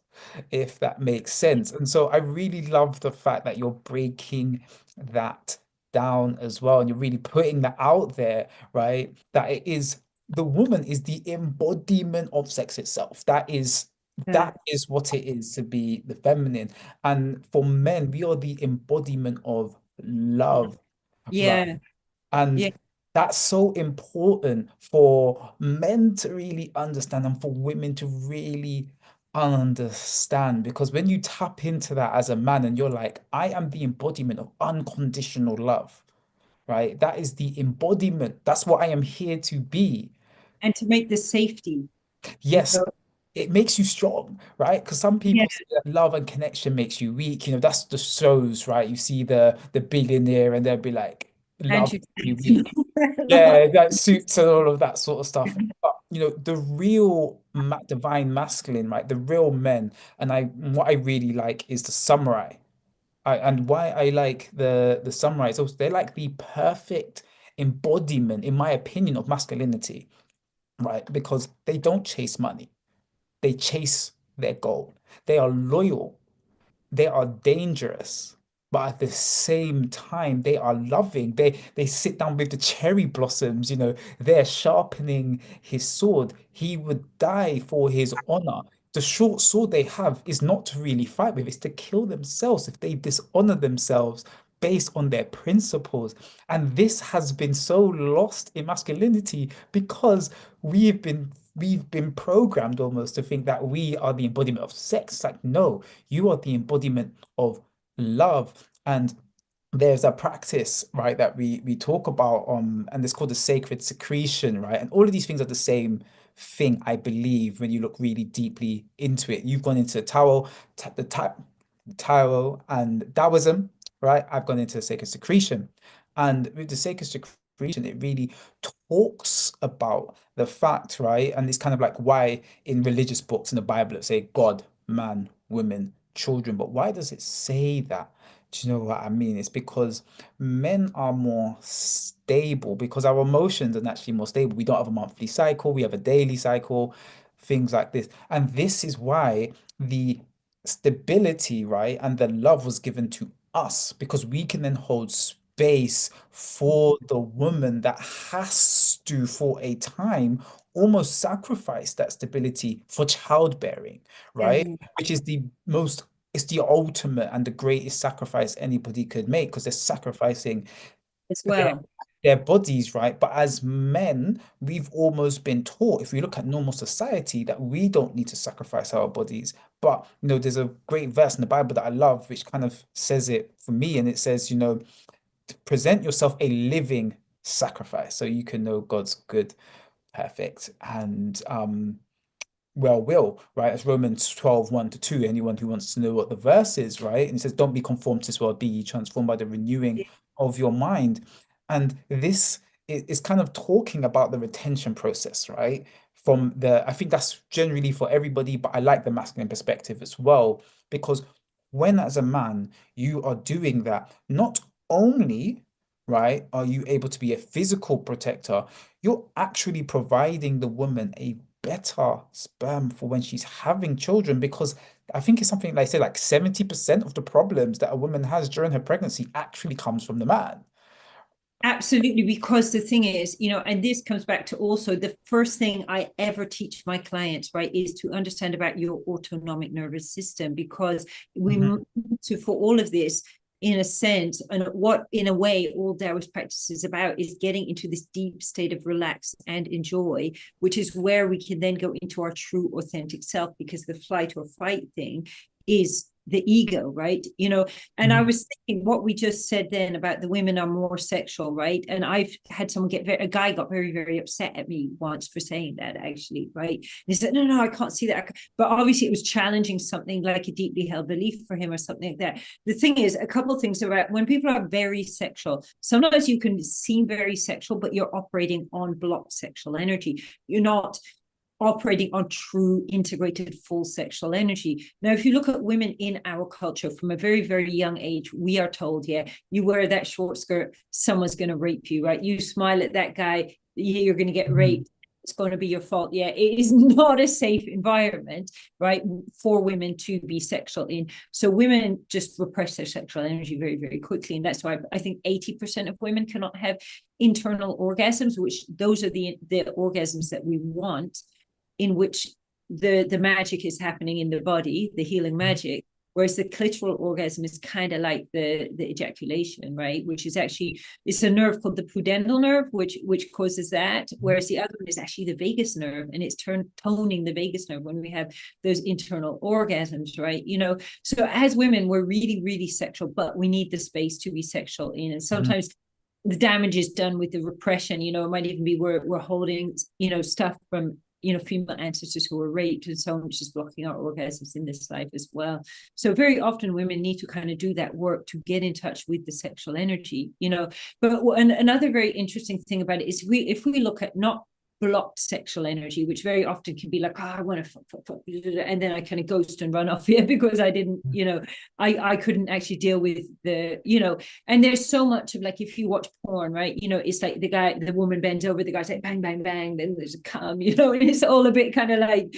A: if that makes sense. And so I really love the fact that you're breaking that down as well, and you're really putting that out there, right? That it is the woman is the embodiment of sex itself. That is what it is to be the feminine. And for men, we are the embodiment of love, right?
B: Yeah.
A: And
B: Yeah.
A: that's so important for men to really understand and for women to really understand. Because when you tap into that as a man and you're like, I am the embodiment of unconditional love, right? That is the embodiment. That's what I am here to be.
B: And to make the safety, you
A: Yes,
B: know?
A: it makes you strong, right? Because some
B: Yeah.
A: people say that love and connection makes you weak. You know, that's the shows, right? You see the billionaire and they'll be like, love
B: Andrew
A: makes you
B: Tate.
A: weak. Yeah, that suits and all of that sort of stuff. But you know, the real ma divine masculine, right? The real men, and what I really like is the samurai. And why I like the samurai is also they're like the perfect embodiment, in my opinion, of masculinity, right? Because they don't chase money. They chase their goal. They are loyal. They are dangerous, but at the same time, they are loving. They sit down with the cherry blossoms, you know, they're sharpening his sword. He would die for his honor. The short sword they have is not to really fight with, it's to kill themselves if they dishonor themselves based on their principles. And this has been so lost in masculinity because we've been programmed almost to think that we are the embodiment of sex. Like, no, you are the embodiment of love. And there's a practice, right, that we talk about, and it's called the sacred secretion, right? And all of these things are the same thing, I believe, when you look really deeply into it. You've gone into the Tao and Taoism, right? I've gone into sacred secretion. And with the sacred secretion, it really talks about the fact, right? And it's kind of like why in religious books in the Bible it say God, man, women, children. But why does it say that? Do you know what I mean? It's because men are more stable because our emotions are naturally more stable. We don't have a monthly cycle, we have a daily cycle, things like this. And this is why the stability, right, and the love was given to us because we can then hold space for the woman that has to, for a time, almost sacrifice that stability for childbearing, right?
B: Yeah,
A: Which is the most, it's the ultimate and the greatest sacrifice anybody could make because they're sacrificing
B: as
A: their,
B: well.
A: their bodies, right? But as men, we've almost been taught, if we look at normal society, that we don't need to sacrifice our bodies. But, you know, there's a great verse in the Bible that I love, which kind of says it for me. And it says, you know, to present yourself a living sacrifice so you can know God's good, perfect, and will, right? As Romans 12, 1 to 2, anyone who wants to know what the verse is, right? And it says, don't be conformed to this world, be ye transformed by the renewing of your mind. And this is kind of talking about the retention process, right? I think that's generally for everybody, but I like the masculine perspective as well, because when as a man, you are doing that, not only, right, are you able to be a physical protector, you're actually providing the woman a better sperm for when she's having children because I think it's something like say like 70% of the problems that a woman has during her pregnancy actually comes from the man.
B: Absolutely, because the thing is, and this comes back to also the first thing I ever teach my clients, right, is to understand about your autonomic nervous system because we
A: Mhm.
B: to for all of this, in a sense, and what in a way all Taoist practice is about is getting into this deep state of relax and enjoy, which is where we can then go into our true authentic self because the flight or fight thing is the ego, right? And I
A: Mhm.
B: was thinking what we just said then about the women are more sexual, right? And I've had someone a guy got very, very upset at me once for saying that, actually, right? And he said, no, I can't see that. But obviously, it was challenging something like a deeply held belief for him or something like that. The thing is, a couple of things about when people are very sexual, sometimes you can seem very sexual, but you're operating on blocked sexual energy. You're not operating on true integrated full sexual energy. Now, if you look at women in our culture from a very, very young age, we are told, yeah, you wear that short skirt, someone's going to rape you, right? You smile at that guy, you're going to get
A: Mhm.
B: raped. It's going to be your fault. Yeah, it is not a safe environment, right, for women to be sexual in. So women just repress their sexual energy very, very quickly. And that's why I think 80% of women cannot have internal orgasms, which those are the orgasms that we want, in which the magic is happening in the body, the healing magic, whereas the clitoral orgasm is kind of like the ejaculation, right? Which is actually, it's a nerve called the pudendal nerve, which causes that, whereas the other one is actually the vagus nerve, and it's toning the vagus nerve when we have those internal orgasms, right? So as women, we're really, really sexual, but we need the space to be sexual in, and
A: Mhm.
B: sometimes the damage is done with the repression. It might even be we're holding stuff from female ancestors who were raped and so on, which is blocking our orgasms in this life as well. So very often women need to kind of do that work to get in touch with the sexual energy, But another very interesting thing about it is if we look at not blocked sexual energy, which very often can be like, I want to fuck, and then I kind of ghost and run off here because I didn't, I couldn't actually deal with and there's so much of like, if you watch porn, right, it's like the woman bends over, the guy's like bang, bang, bang, then there's a cum, and it's all a bit kind of like,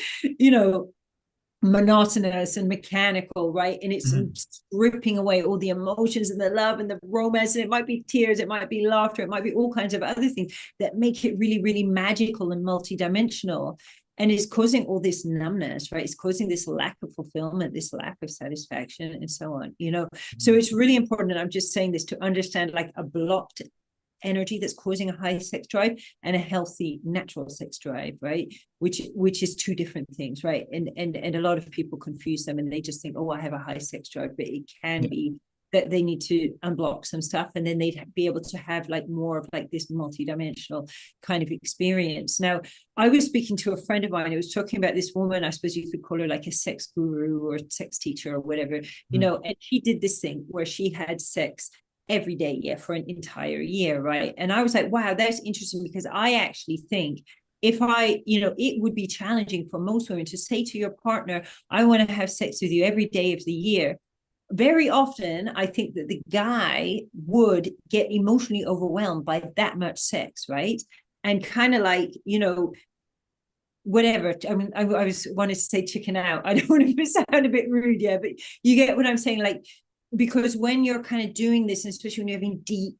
B: monotonous and mechanical, right? And it's stripping away all the emotions and the love and the romance, and it might be tears, it might be laughter, it might be all kinds of other things that make it really, really magical and multidimensional, and it's causing all this numbness, right? It's causing this lack of fulfillment, this lack of satisfaction, and so on, so it's really important, and I'm just saying this to understand like a blocked energy that's causing a high sex drive and a healthy natural sex drive, right, which is two different things, right? And a lot of people confuse them, and they just think, oh, I have a high sex drive, but it can be that they need to unblock some stuff, and then they'd be able to have like more of like this multidimensional kind of experience. Now, I was speaking to a friend of mine who was talking about this woman, I suppose you could call her like a sex guru or sex teacher or whatever, and she did this thing where she had sex every day, for an entire year, right? And I was like, wow, that's interesting, because I actually think if it would be challenging for most women to say to your partner, I want to have sex with you every day of the year. Very often, I think that the guy would get emotionally overwhelmed by that much sex, right? And kind of like, whatever. I mean, I was wanted to say chicken out. I don't want to sound a bit rude, but you get what I'm saying, like, because when you're kind of doing this, and especially when you're having deep,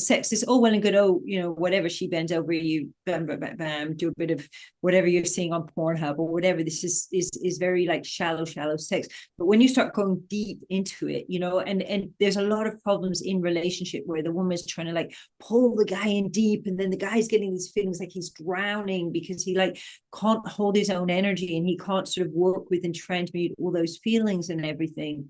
B: sex, is all well and good. Oh, whatever, she bends over you, bam, bam, bam, bam, do a bit of whatever you're seeing on Pornhub or whatever. This is very like shallow sex. But when you start going deep into it, and there's a lot of problems in relationship where the woman's trying to like pull the guy in deep, and then the guy's getting these feelings like he's drowning because he like can't hold his own energy, and he can't sort of work with and transmute all those feelings and everything,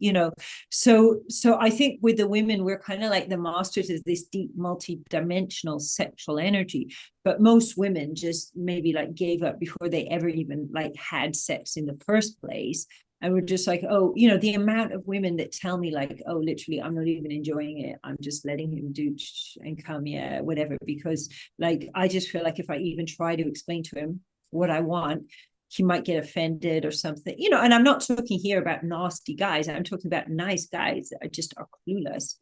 B: So I think with the women, we're kind of like the masters of this deep, multi-dimensional sexual energy. But most women just maybe like gave up before they ever even like had sex in the first place. And we're just like, oh, the amount of women that tell me like, oh, literally, I'm not even enjoying it. I'm just letting him do and come, whatever. Because like, I just feel like if I even try to explain to him what I want, he might get offended or something, and I'm not talking here about nasty guys. I'm talking about nice guys that are clueless,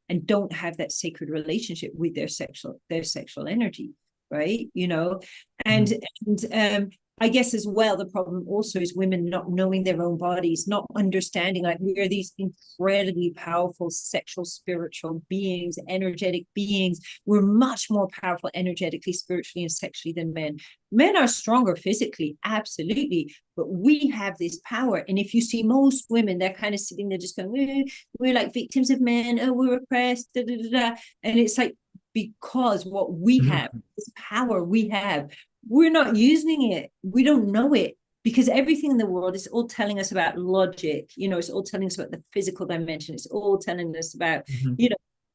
B: and don't have that sacred relationship with their sexual energy, right? And I guess as well, the problem also is women not knowing their own bodies, not understanding like we are these incredibly powerful sexual, spiritual beings, energetic beings. We're much more powerful energetically, spiritually, and sexually than men. Men are stronger physically, absolutely, but we have this power. And if you see most women, they're kind of sitting there just going, we're like victims of men, oh, we're oppressed, da, da, da, da. And it's like, because what we have, this power we have, we're not using it. We don't know it, because everything in the world is all telling us about logic. It's all telling us about the physical dimension. It's all telling us about,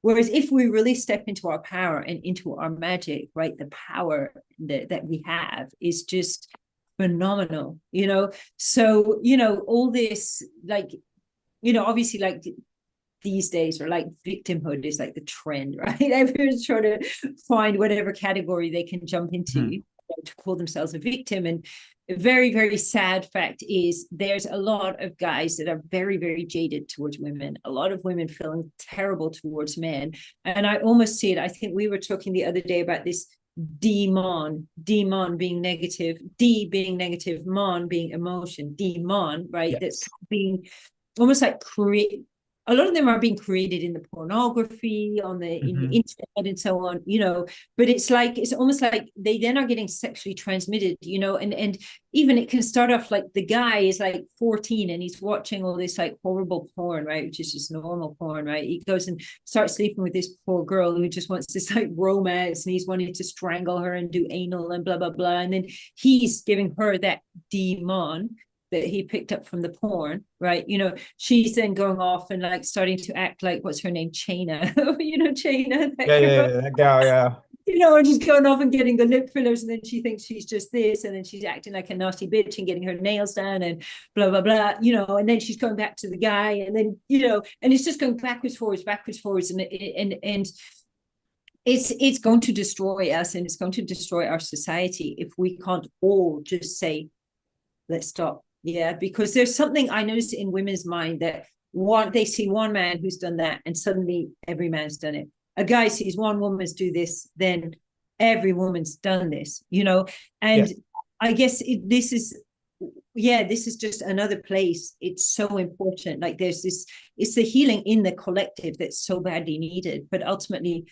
B: whereas if we really step into our power and into our magic, right, the power that we have is just phenomenal, So, all this, like, obviously, like, these days, or like victimhood is like the trend, right? Everyone's trying to find whatever category they can jump into to call themselves a victim. And a very, very sad fact is there's a lot of guys that are very, very jaded towards women, a lot of women feeling terrible towards men. And I almost see it. I think we were talking the other day about this demon being negative, D being negative, mon being emotion, demon, right? That's being almost like a lot of them are being created in the pornography, in the internet, and so on, but it's almost like they then are getting sexually transmitted, and even it can start off like the guy is like 14 and he's watching all this like horrible porn, right, which is just normal porn, right? He goes and starts sleeping with this poor girl who just wants this like romance, and he's wanting to strangle her and do anal and blah blah blah, and then he's giving her that demon that he picked up from the porn, right? She's then going off and like starting to act like, what's her name, Chaina, Chaina, that girl.
A: That gal, yeah.
B: and she's going off and getting the lip fillers, and then she thinks she's just this, and then she's acting like a naughty bitch and getting her nails done and blah blah blah, and then she's going back to the guy, and then and it's just going backwards forwards, and it's going to destroy us, and it's going to destroy our society if we can't all just say, let's stop. Yeah, because there's something I noticed in women's mind that they see one man who's done that, and suddenly every man's done it. A guy sees one woman's do this, then every woman's done this, and
A: Yes.
B: I guess this is just another place. It's so important. Like there's this, it's the healing in the collective that's so badly needed. But ultimately,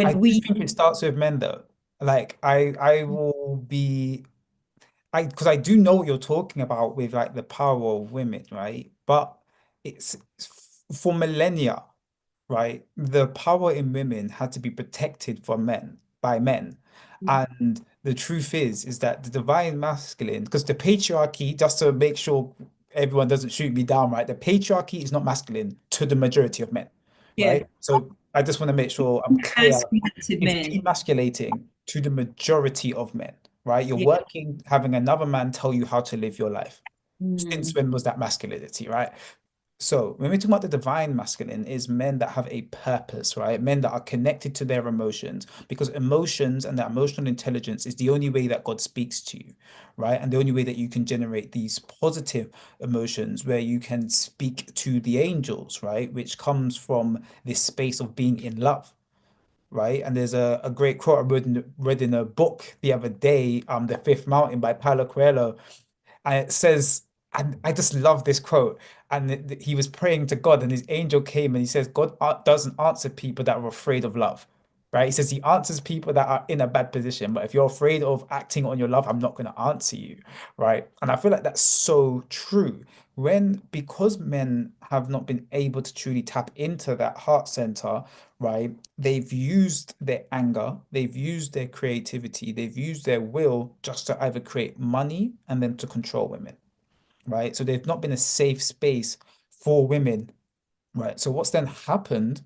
A: I
B: when
A: do
B: we,
A: think it starts with men though. Like I will be because I do know what you're talking about with like the power of women, right? But for millennia, right? The power in women had to be protected from men by men. And the truth is that the divine masculine, because the patriarchy, just to make sure everyone doesn't shoot me down, right? The patriarchy is not masculine to the majority of men,
B: yeah,
A: right? So I just want to make sure I'm clear.
B: masculated
A: It's
B: men,
A: demasculating to the majority of men, right? You're
B: yeah,
A: working, having another man tell you how to live your life. Since
B: mm,
A: when was that masculinity, right? So when we talk about the divine masculine, is men that have a purpose, right? Men that are connected to their emotions, because emotions and that emotional intelligence is the only way that God speaks to you, right? And the only way that you can generate these positive emotions where you can speak to the angels, right? Which comes from this space of being in love, right? And there's a great quote I read in a book the other day, The Fifth Mountain by Paulo Coelho, and it says, and I just love this quote. And he was praying to God, and his angel came and he says, God doesn't answer people that are afraid of love, right? He says he answers people that are in a bad position. But if you're afraid of acting on your love, I'm not going to answer you, right? And I feel like that's so true. Because men have not been able to truly tap into that heart center, right? They've used their anger, they've used their creativity, they've used their will just to either create money and then to control women, right? So they've not been a safe space for women, right? So what's then happened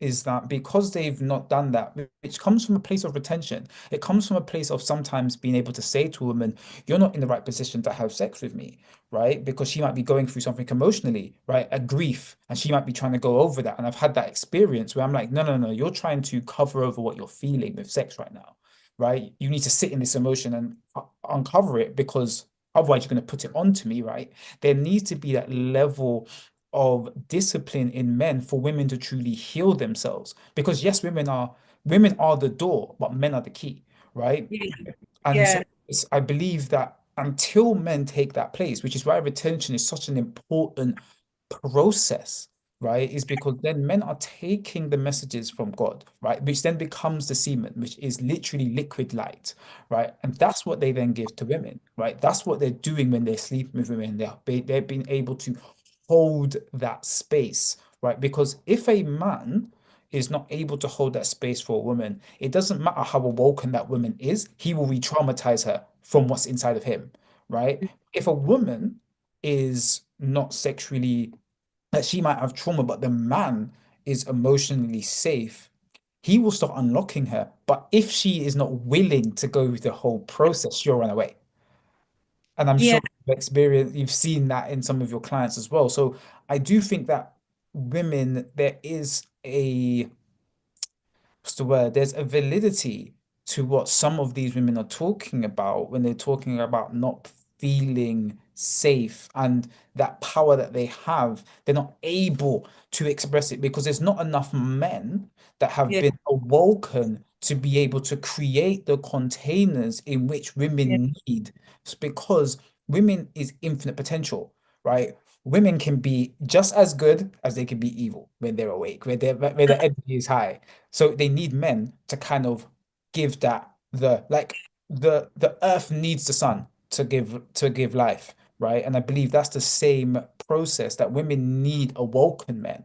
A: is that because they've not done that, which comes from a place of retention, it comes from a place of sometimes being able to say to a woman, you're not in the right position to have sex with me, right? Because she might be going through something emotionally, right? A grief, and she might be trying to go over that. And I've had that experience where I'm like, no, no, no, you're trying to cover over what you're feeling with sex right now, right? You need to sit in this emotion and uncover it because otherwise you're going to put it onto me, right? There needs to be that level of discipline in men for women to truly heal themselves. Because yes, women are the door, but men are the key, right?
B: yeah,
A: And so
B: yeah,
A: I believe that until men take that place, which is why retention is such an important process, right? Is because then men are taking the messages from God, right? Which then becomes the semen, which is literally liquid light, right? And that's what they then give to women, right? That's what they're doing when they're sleeping with women. They've been able to hold that space, right? Because if a man is not able to hold that space for a woman, it doesn't matter how awoken that woman is, he will re-traumatize her from what's inside of him, right? If a woman is not sexually, that she might have trauma, but the man is emotionally safe, he will start unlocking her. But if she is not willing to go through the whole process, she'll run away. And I'm
B: yeah.
A: sure you've seen that in some of your clients as well. So I do think that women, there is a what's the word? There's a validity to what some of these women are talking about when they're talking about not feeling safe and that power that they have, they're not able to express it because there's not enough men that have
B: Yeah,
A: been awoken to be able to create the containers in which
B: yeah,
A: women need. It's because women is infinite potential, right? Women can be just as good as they can be evil when they're awake, when their energy is high. So they need men to kind of give that the earth needs the sun to give life, right? And I believe that's the same process that women need awoken men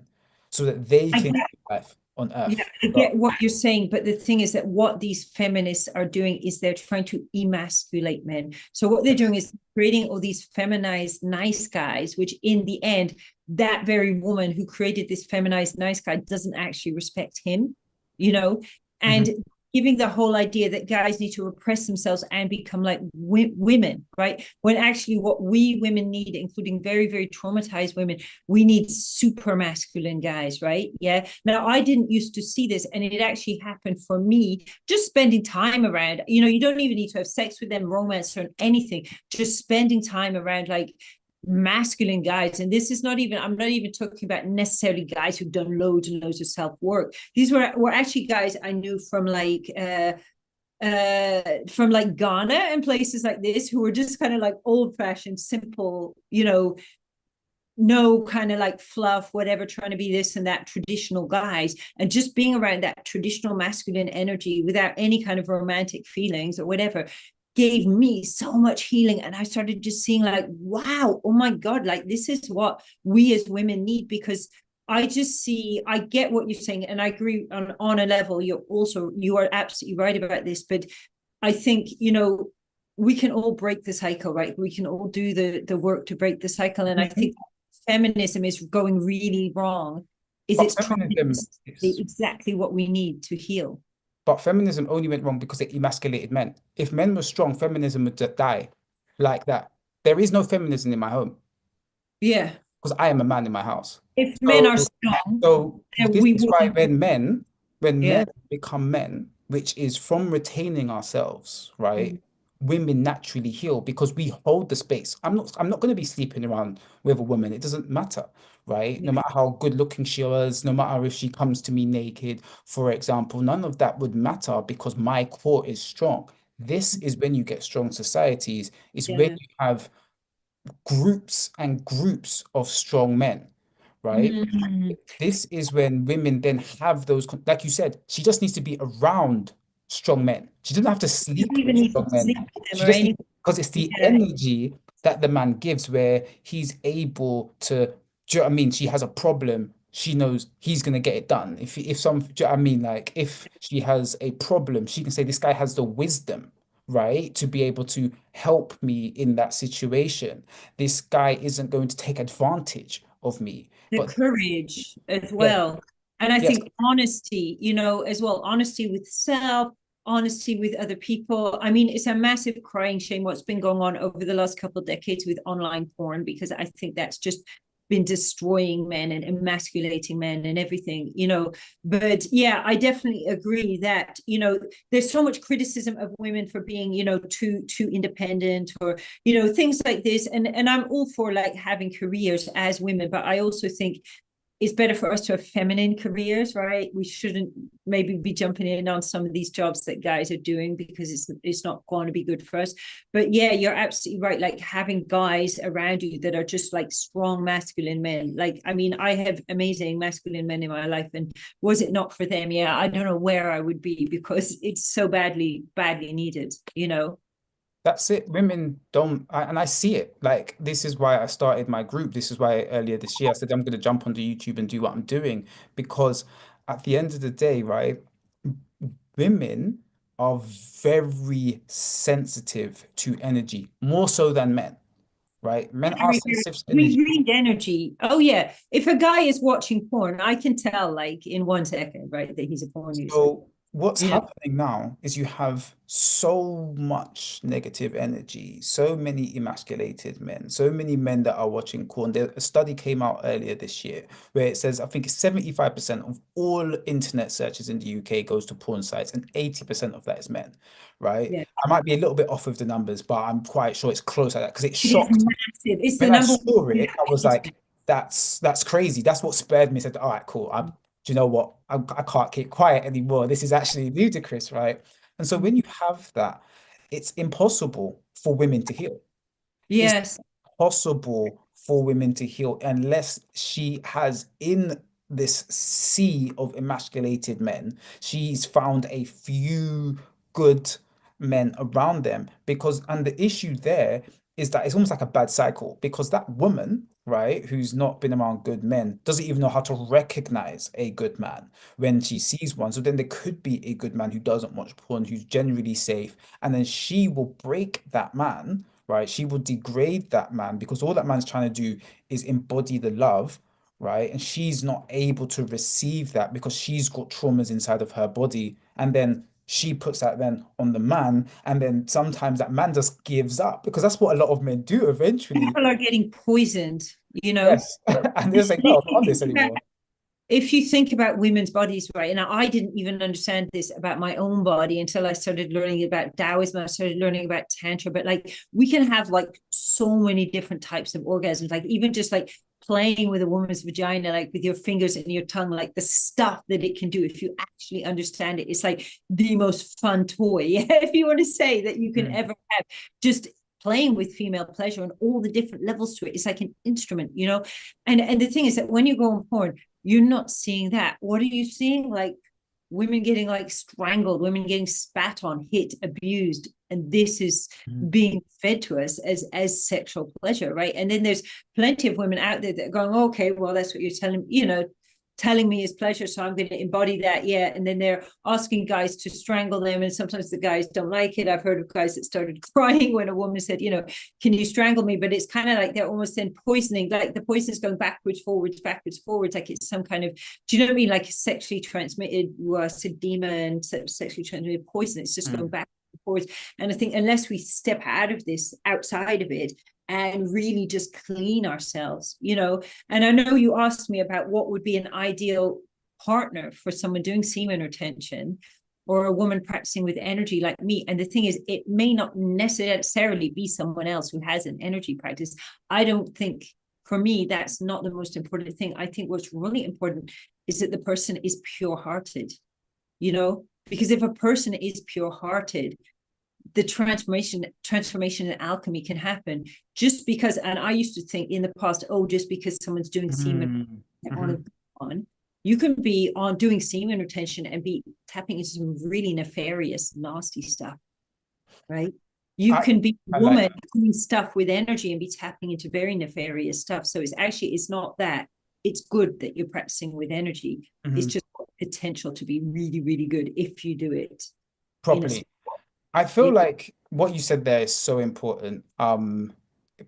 A: so that they
B: I
A: can
B: get,
A: give life on
B: yeah,
A: earth.
B: I
A: So,
B: get what you're saying, but the thing is that what these feminists are doing is they're trying to emasculate men. So what they're doing
A: yes.
B: is creating all these feminized nice guys, which in the end, that very woman who created this feminized nice guy doesn't actually respect him, you know, and
A: Mhm.
B: giving the whole idea that guys need to repress themselves and become like women, right? When actually what we women need, including very, very traumatized women, we need super masculine guys, right? Yeah. Now, I didn't used to see this, and it actually happened for me just spending time around, you don't even need to have sex with them, romance or anything, just spending time around like masculine guys. And this is not even, I'm not even talking about necessarily guys who've done loads and loads of self-work. These were actually guys I knew from like Ghana and places like this, who were just kind of like old-fashioned, simple, no kind of like fluff, whatever, trying to be this and that traditional guys, and just being around that traditional masculine energy without any kind of romantic feelings or whatever gave me so much healing. And I started just seeing like, wow, oh my God, like this is what we as women need. Because I get what you're saying, and I agree on a level. You are absolutely right about this. But I think, we can all break the cycle, right? We can all do the work to break the cycle. And I
A: Mhm.
B: think feminism is going really wrong, is
A: But
B: it's trying to
A: feminism is,
B: exactly what we need to heal.
A: but feminism only went wrong because it emasculated men. If men were strong, feminism would just die like that. There is no feminism in my home
B: Yeah.
A: because I am a man in my house.
B: If men are
A: So,
B: strong,
A: so
B: then
A: this
B: we
A: is why
B: wouldn't.
A: when
B: Yeah.
A: men become men, which is from retaining ourselves, right?
B: Mm.
A: Women naturally heal because we hold the space. I'm not going to be sleeping around with a woman. It doesn't matter, right? No
B: Yeah.
A: matter how good looking she was, no matter if she comes to me naked, for example, none of that would matter because my core is strong. This is when you get strong societies. It's when
B: Yeah.
A: you have groups and groups of strong men, right?
B: Mm.
A: This is when women then have those, like you said, she just needs to be around strong men. She doesn't have to
B: You don't
A: sleep
B: even
A: with
B: need to
A: strong men.
B: sleep with them
A: She
B: or
A: just needs,
B: anything.
A: because it's the
B: Yeah.
A: energy that the man gives where he's able to, do you know what I mean? She has a problem. She knows he's gonna get it done. If some, do you know what I mean? Like if she has a problem, she can say, this guy has the wisdom, right, to be able to help me in that situation. This guy isn't going to take advantage of me.
B: The
A: But
B: courage as
A: yeah,
B: well. And I
A: yes.
B: think honesty, as well, honesty with self, honesty with other people. I mean, it's a massive crying shame what's been going on over the last couple of decades with online porn, because I think that's just been destroying men and emasculating men and everything, But yeah, I definitely agree that, there's so much criticism of women for being, too independent, or things like this. And I'm all for like having careers as women, but I also think it's better for us to have feminine careers, right? We shouldn't maybe be jumping in on some of these jobs that guys are doing, because it's not going to be good for us. But yeah, you're absolutely right. Like having guys around you that are just like strong masculine men. Like, I mean, I have amazing masculine men in my life, and was it not for them, yeah, I don't know where I would be, because it's so badly needed.
A: That's it. Women don't, and I see it. Like, this is why I started my group. This is why earlier this year I said I'm going to jump onto YouTube and do what I'm doing because at the end of the day, right, women are very sensitive to energy, more so than men, right? Men are sensitive to
B: We
A: energy.
B: read energy. Oh yeah. If a guy is watching porn, I can tell like in 1 second, right, that he's a porn user.
A: So what's
B: You know,
A: happening now is you have so much negative energy, so many emasculated men, so many men that are watching porn. A study came out earlier this year where it says I think it's 75% of all internet searches in the UK goes to porn sites, and 80% of that is men, right?
B: yeah.
A: I might be a little bit off with the numbers, but I'm quite sure it's close like that because it
B: It is
A: shocked.
B: massive. It's the
A: When I
B: number
A: saw
B: one.
A: it, I was like, that's crazy. That's what spurred me. I said, all right, cool. Do you know what? I can't keep quiet anymore. This is actually ludicrous, right? And so when you have that, it's impossible for women to heal. It's
B: Yes.
A: possible for women to heal unless she has in this sea of emasculated men, she's found a few good men around them. Because, and the issue there is that it's almost like a bad cycle because that woman, right, who's not been around good men, doesn't even know how to recognize a good man when she sees one. So then there could be a good man who doesn't watch porn, who's generally safe, and then she will break that man, right? She will degrade that man because all that man's trying to do is embody the love, right? And she's not able to receive that because she's got traumas inside of her body. And then she puts that then on the man, and then sometimes that man just gives up because that's what a lot of men do eventually.
B: People are getting poisoned, you know.
A: Yes. And they're saying, no, I'm not on this anymore.
B: If you think about women's bodies, right? And I didn't even understand this about my own body until I started learning about Taoism. I started learning about Tantra, but like we can have like so many different types of orgasms, like even just like playing with a woman's vagina, like with your fingers and your tongue, like the stuff that it can do if you actually understand it. It's like the most fun toy, if you want to say, that you can
A: Mm,
B: ever have. Just playing with female pleasure and all the different levels to it. It's like an instrument, you know. And the thing is that when you go on porn, you're not seeing that. What are you seeing? Like women getting like strangled, women getting spat on, hit, abused. And this is
A: mm,
B: being fed to us as sexual pleasure, right? And then there's plenty of women out there that are going, okay, well, that's what you're telling, you know, telling me is pleasure, so I'm going to embody that. Yeah. And then they're asking guys to strangle them, and sometimes the guys don't like it. I've heard of guys that started crying when a woman said, you know, can you strangle me? But it's kind of like they're almost then poisoning, like the poison is going backwards forwards, like it's some kind of, do you know what I mean, like sexually transmitted sedema and sexually transmitted poison. It's just going
A: mm,
B: back and forwards. And I think unless we step out of this, outside of it, and really just clean ourselves, you know. And I know you asked me about what would be an ideal partner for someone doing semen retention or a woman practicing with energy like me. And the thing is, it may not necessarily be someone else who has an energy practice. I don't think, for me, that's not the most important thing. I think what's really important is that the person is pure hearted, you know, because if a person is pure hearted, the transformation and alchemy can happen. Just because, and I used to think in the past, oh, just because someone's doing semen
A: mm,
B: on
A: mhm.
B: on, you can be on doing semen retention and be tapping into some really nefarious, nasty stuff, right? You
A: I
B: can be a
A: I like
B: woman
A: that.
B: doing stuff with energy and be tapping into very nefarious stuff. So it's not that. It's good that you're practicing with energy. It's
A: Mhm.
B: just potential to be really, really good if you do it in a
A: Properly. I feel
B: it,
A: like what you said there is so important.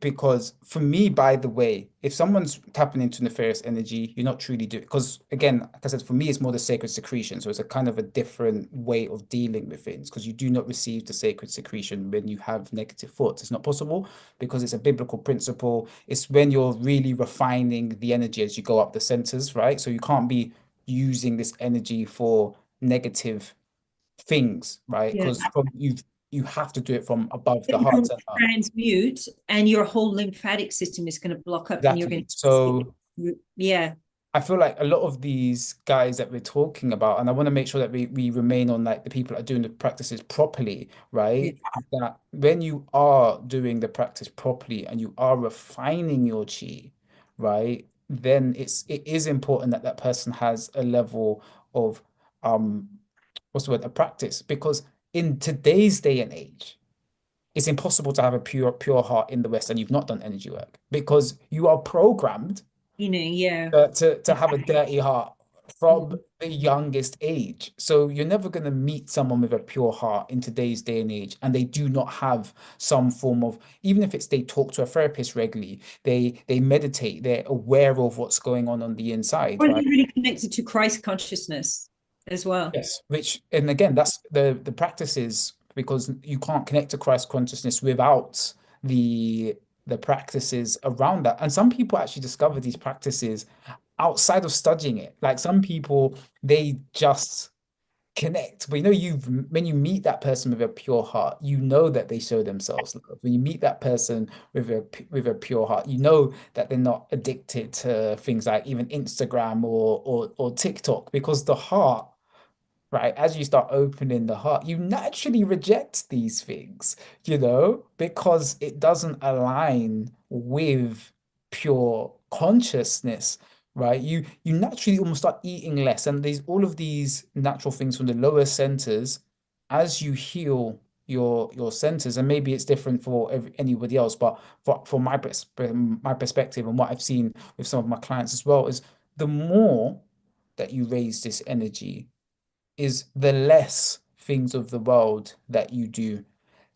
A: Because for me, by the way, if someone's tapping into nefarious energy, you're not truly doing, because again, like I said, for me, it's more the sacred secretion. So it's a kind of a different way of dealing with things because you do not receive the sacred secretion when you have negative thoughts. It's not possible because it's a biblical principle. It's when you're really refining the energy as you go up the centers, right? So you can't be using this energy for negative things, right?
B: yeah.
A: Because from you have to do it from above the
B: It
A: heart
B: won't
A: center.
B: transmute, and your whole lymphatic system is going to block up, and you're going
A: Exactly.
B: to,
A: So
B: yeah,
A: I feel like a lot of these guys that we're talking about, and I want to make sure that we remain on like the people that are doing the practices properly,
B: yeah,
A: right? That when you are doing the practice properly and you are refining your chi, right? Then it is important that that person has a level of um what's the word, a practice, because in today's day and age, it's impossible to have a pure heart in the West and you've not done energy work because you are programmed
B: yeah.
A: to have a dirty heart from
B: Mhm.
A: the youngest age. So you're never going to meet someone with a pure heart in today's day and age, and they do not have some form of, even if it's they talk to a therapist regularly, they meditate, they're aware of what's going on the inside,
B: Or
A: right?
B: they're really connected to Christ consciousness as well.
A: Yes, which, and again, that's the practices because you can't connect to Christ consciousness without the the practices around that. And some people actually discover these practices outside of studying it. Like some people, they just connect. But you know, you've when you meet that person with a pure heart, you know that they show themselves love. When you meet that person with a pure heart, you know that they're not addicted to things like even Instagram or TikTok because the heart, right, as you start opening the heart, you naturally reject these things, because it doesn't align with pure consciousness, right? You naturally almost start eating less, and there's all of these natural things from the lower centers as you heal your centers, and maybe it's different for anybody else, but for my perspective and what I've seen with some of my clients as well is the more that you raise this energy is the less things of the world that you do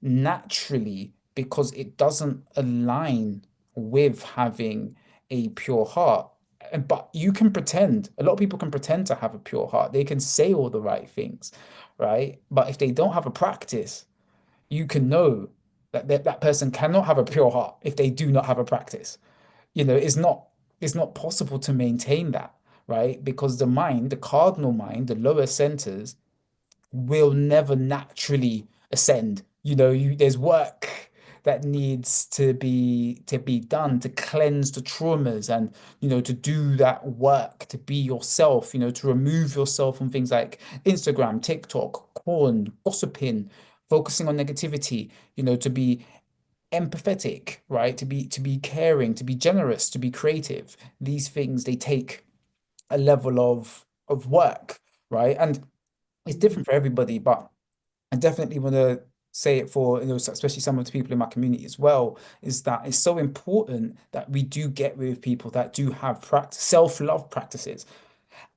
A: naturally because it doesn't align with having a pure heart. but you can pretend. A lot of people can pretend to have a pure heart. They can say all the right things, right? But if they don't have a practice, you can know that that person cannot have a pure heart if they do not have a practice. It's not possible to maintain that, right? Because the mind, the cardinal mind, the lower centers will never naturally ascend. There's work that needs to be done to cleanse the traumas and to do that work to be yourself, to remove yourself from things like Instagram, TikTok, porn, gossiping, focusing on negativity, to be empathetic, right? To be caring, to be generous, to be creative. These things, they take a level of work, right? And it's different for everybody, but I definitely want to say it for, especially some of the people in my community as well, is that it's so important that we do get with people that do have practice, self-love practices.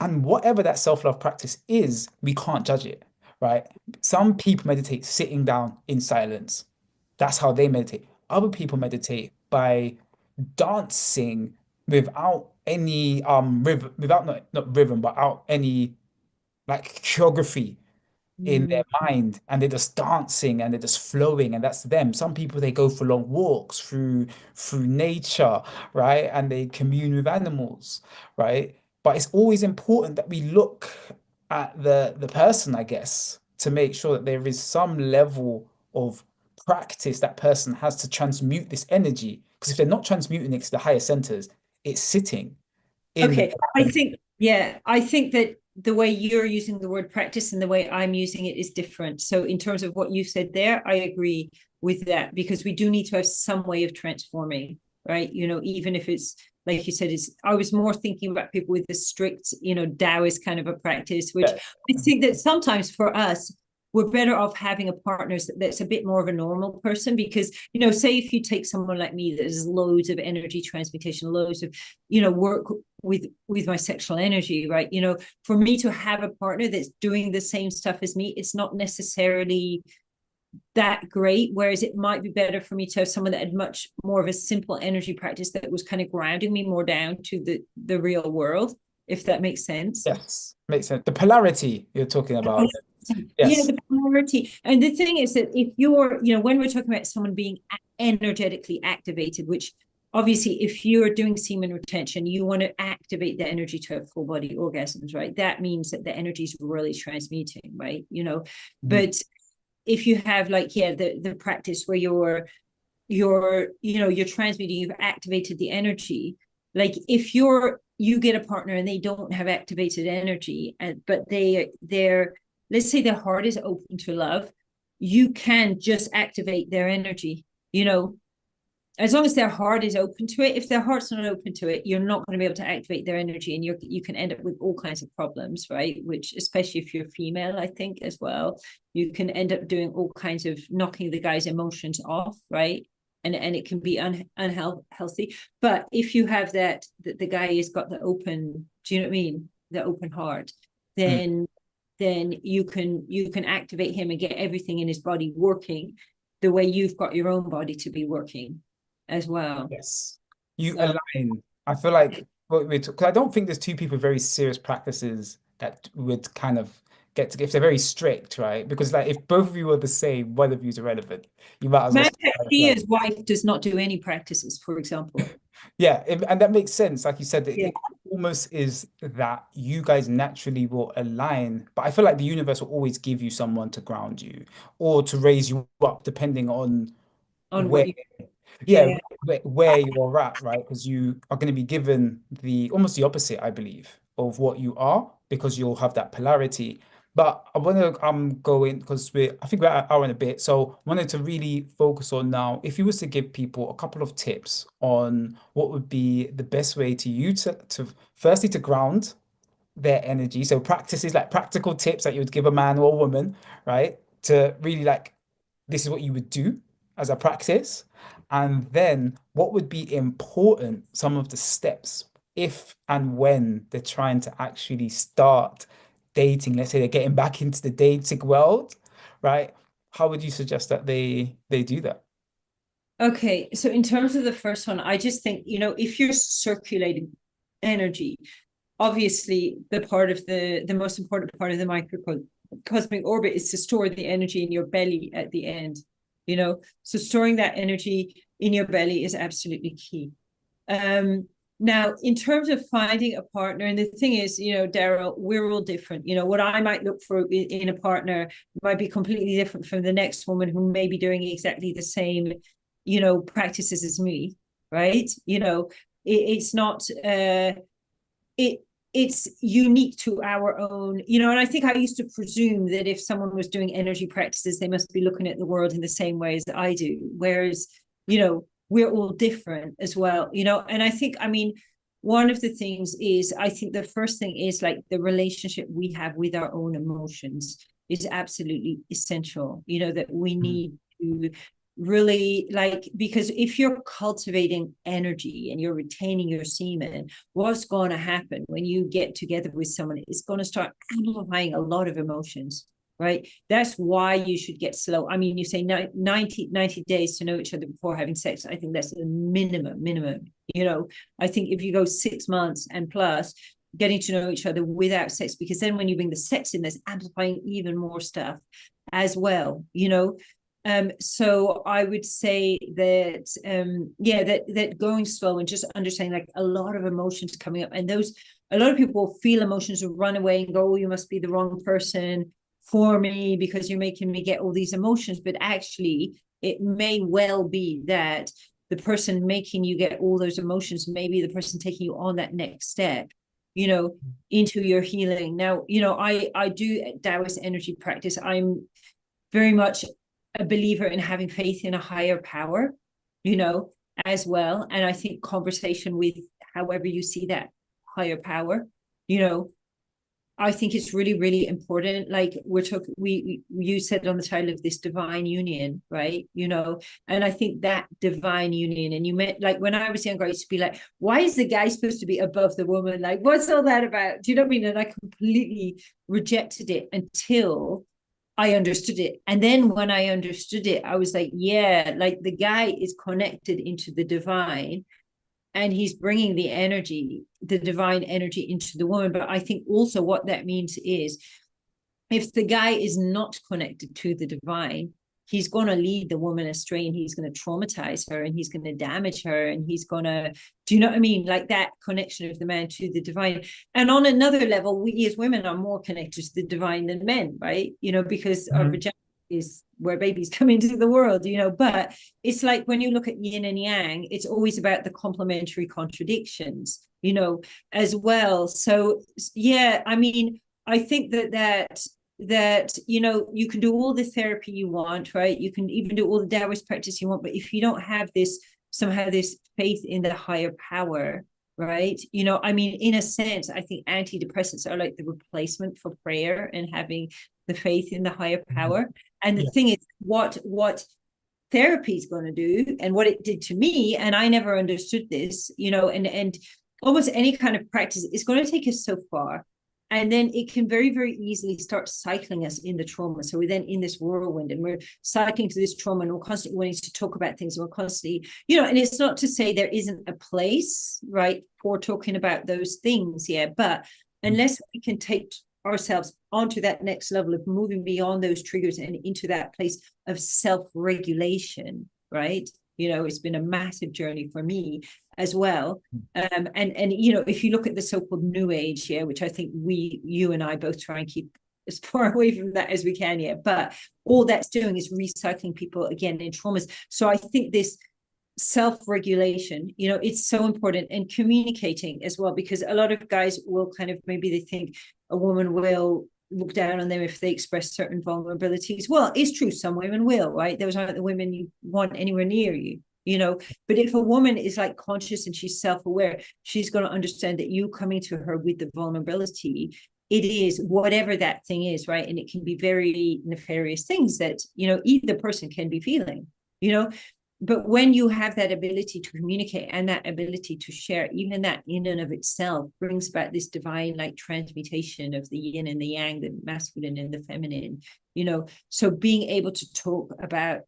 A: And whatever that self-love practice is, we can't judge it, right? Some people meditate sitting down in silence. That's how they meditate. Other people meditate by dancing without any rhythm, without not rhythm, but out any like choreography in their
B: Mm.
A: mind, and they're just dancing and they're just flowing, and that's them. Some people, they go for long walks through nature, right? And they commune with animals, right? But it's always important that we look at the person, I guess, to make sure that there is some level of practice that person has to transmute this energy. Because if they're not transmuting it to the higher centers, it's sitting in the
B: Okay, I think that the way you're using the word practice and the way I'm using it is different. So in terms of what you said there, I agree with that because we do need to have some way of transforming, right? Even if it's like you said, I was more thinking about people with the strict, Taoist kind of a practice, which
A: yeah.
B: I think that sometimes for us, we're better off having a partner that's a bit more of a normal person because, say if you take someone like me, there's loads of energy transmutation, loads of, work with my sexual energy, right? For me to have a partner that's doing the same stuff as me, it's not necessarily that great. Whereas it might be better for me to have someone that had much more of a simple energy practice that was kind of grounding me more down to the real world, if that makes sense.
A: Yes, makes sense. The polarity you're talking about.
B: Yeah,
A: Yes.
B: the polarity. And the thing is that if you're, when we're talking about someone being energetically activated, which obviously if you're doing semen retention, you want to activate the energy to have full body orgasms, right? That means that the energy is really transmuting, right?
A: Mhm.
B: But if you have like, yeah, the practice where you're transmuting, you've activated the energy. Like if you get a partner and they don't have activated energy, but they're let's say their heart is open to love, you can just activate their energy. You know, as long as their heart is open to it. If their heart's not open to it, you're not going to be able to activate their energy, and you can end up with all kinds of problems, right? Which, especially if you're female, I think as well, you can end up doing all kinds of knocking the guy's emotions off, right? And it can be unhealthy. But if you have that the guy has got the open, do you know what I mean? The open heart,
A: Mm.
B: then you can activate him and get everything in his body working the way you've got your own body to be working as well.
A: Yes. You
B: So
A: align. I feel like what we because I don't think there's two people with very serious practices that would kind of get to if they're very strict, right? Because like if both of you are the same, one of you is irrelevant. You might as well stop by yourself.
B: Man's wife does not do any practices, for example.
A: Yeah, and that makes sense. Like you said, it,
B: Yeah.
A: it almost is that you guys naturally will align, but I feel like the universe will always give you someone to ground you or to raise you up, depending on
B: On
A: where
B: what you,
A: yeah,
B: yeah.
A: where you're at, right? Because you are going to be given the almost the opposite, I believe, of what you are, because you'll have that polarity. But I want to go in because I think we're at an hour and a bit, so I wanted to really focus on now. If you was to give people a couple of tips on what would be the best way to you to firstly to ground their energy. So practices like practical tips that you would give a man or a woman, right? To really like, this is what you would do as a practice. And then what would be important, some of the steps if and when they're trying to actually start dating, let's say they're getting back into the dating world, right? How would you suggest that they do that?
B: Okay. So in terms of the first one, I just think, if you're circulating energy. Obviously, the most important part of the microcosmic orbit is to store the energy in your belly at the end, so storing that energy in your belly is absolutely key. Now, in terms of finding a partner, and the thing is, Daryl, we're all different. What I might look for in a partner might be completely different from the next woman who may be doing exactly the same, practices as me, right? It's not, it's unique to our own, and I think I used to presume that if someone was doing energy practices, they must be looking at the world in the same way as I do. Whereas, we're all different as well, and I think, one of the things is, I think the first thing is like the relationship we have with our own emotions is absolutely essential, that we need to really, like, because if you're cultivating energy and you're retaining your semen, what's going to happen when you get together with someone is going to start amplifying a lot of emotions, right? That's why you should get slow. You say 90 days to know each other before having sex. I think that's the minimum. I think if you go 6 months and plus, getting to know each other without sex, because then when you bring the sex in, there's amplifying even more stuff as well, so I would say that that going slow and just understanding, like, a lot of emotions coming up, and a lot of people feel emotions and run away and go, oh, you must be the wrong person for me because you're making me get all these emotions. But actually, it may well be that the person making you get all those emotions may be the person taking you on that next step, into your healing. Now, I do Taoist energy practice. I'm very much a believer in having faith in a higher power, as well. And I think conversation with however you see that higher power, I think it's really, really important. Like you said on the title of this, divine union, right? And I think that divine union, and you meant, like, when I was younger, I used to be like, why is the guy supposed to be above the woman? Like, what's all that about? Do you know what I mean? And I completely rejected it until I understood it. And then when I understood it, I was like, yeah, like, the guy is connected into the divine, and he's bringing the divine energy into the woman. But I think also what that means is, if the guy is not connected to the divine, he's going to lead the woman astray, and he's going to traumatize her, and he's going to damage her, and he's going to, do you know what I mean? Like, that connection of the man to the divine. And on another level, we as women are more connected to the divine than men, right? Because our vagina is where babies come into the world, but it's like, when you look at yin and yang, it's always about the complementary contradictions, as well. So yeah, I think that you can do all the therapy you want, right? You can even do all the Taoist practice you want, but if you don't have this faith in the higher power, right? In a sense, I think antidepressants are like the replacement for prayer and having the faith in the higher power. And the thing is, what therapy is going to do, and what it did to me, and I never understood this, and almost any kind of practice is going to take us so far. And then it can very, very easily start cycling us in the trauma. So we're then in this whirlwind, and we're cycling through this trauma, and we're constantly wanting to talk about things. And we're constantly, and it's not to say there isn't a place, right, for talking about those things. Yeah. But unless we can take ourselves onto that next level of moving beyond those triggers and into that place of self-regulation, right? It's been a massive journey for me as well. And if you look at the so-called new age, which I think you and I both try and keep as far away from that as we can, but all that's doing is recycling people again in traumas. So I think this self-regulation, it's so important, and communicating as well, because a lot of guys will kind of, maybe they think a woman will look down on them if they express certain vulnerabilities. Well, it's true, some women will, right? Those aren't the women you want anywhere near you, but if a woman is like conscious and she's self-aware, she's going to understand that you coming to her with the vulnerability, it is whatever that thing is, right? And it can be very nefarious things that either person can be feeling, but when you have that ability to communicate and that ability to share, even that in and of itself brings about this divine, like, transmutation of the yin and the yang, the masculine and the feminine, so being able to talk about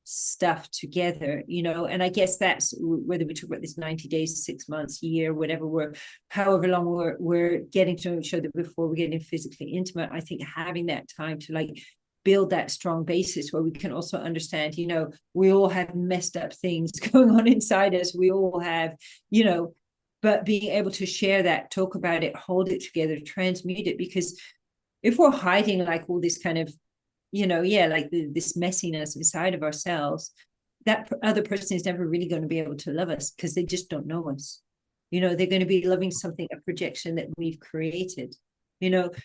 B: stuff together, and I guess that's whether we talk about this 90 days, 6 months, year, whatever, however long we're getting to know each other before we're getting physically intimate. I think having that time to like build that strong basis where we can also understand, we all have messed up things going on inside us. We all have, but being able to share that, talk about it, hold it together, transmute it. Because if we're hiding like all this kind of, like this messiness inside of ourselves, that other person is never really going to be able to love us because they just don't know us. They're going to be loving something, a projection that we've created.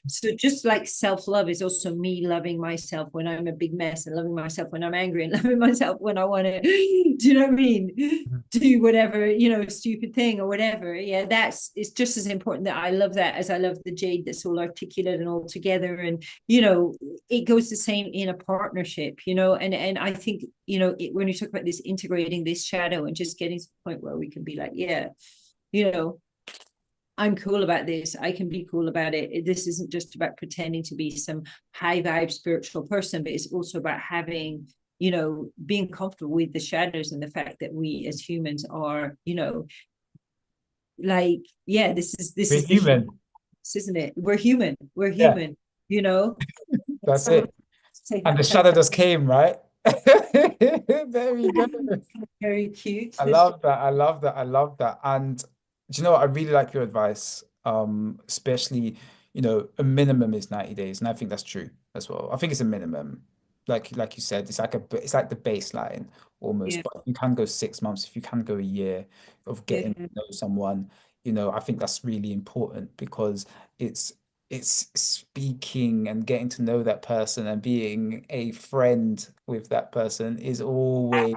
B: So just like self-love is also me loving myself when I'm a big mess, and loving myself when I'm angry, and loving myself when I want to, do you know what I mean, do whatever, stupid thing or whatever. Yeah, it's just as important that I love that as I love the jade that's all articulate and all together. And it goes the same in a partnership, and I think, when you talk about this, integrating this shadow and just getting to the point where we can be like, yeah, I'm cool about this. I can be cool about it. This isn't just about pretending to be some high vibe spiritual person, but it's also about having, being comfortable with the shadows and the fact that we as humans are, like, yeah, this
A: We're
B: is the,
A: human.
B: isn't it? We're human. We're
A: Yeah,
B: human, you know?
A: that's
B: So
A: it.
B: take
A: And the
B: that time.
A: shadow just came, right? There we go.
B: Very cute.
A: I love that. I love that. I love that. And do you know what? I really like your advice. Especially, a minimum is 90 days. And I think that's true as well. I think it's a minimum. Like you said, it's like the baseline almost.
B: Yeah,
A: But you can go 6 months, if you can go a year of getting to
B: yeah.
A: know someone, I think that's really important because it's it's speaking and getting to know that person and being a friend with that person is always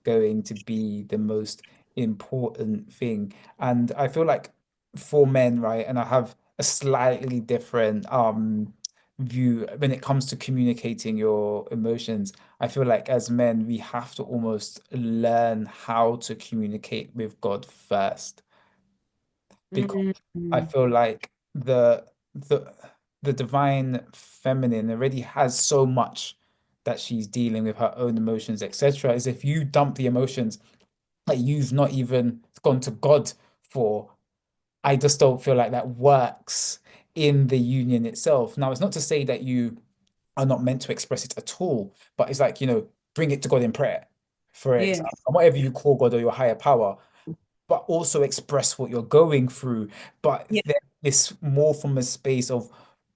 A: going to be the most important thing. And I feel like for men, right, and I have a slightly different view when it comes to communicating your emotions. I feel like as men, we have to almost learn how to communicate with God first because I
B: Mm-hmm.
A: feel like the the divine feminine already has so much that she's dealing with her own emotions, etc. Is if you dump the emotions that you've not even gone to God for, I just don't feel like that works in the union itself. Now, it's not to say that you are not meant to express it at all, but it's like, bring it to God in prayer, for
B: Yeah.
A: example, and whatever you call God or your higher power, but also express what you're going through. But
B: Yeah.
A: then it's more from a space of,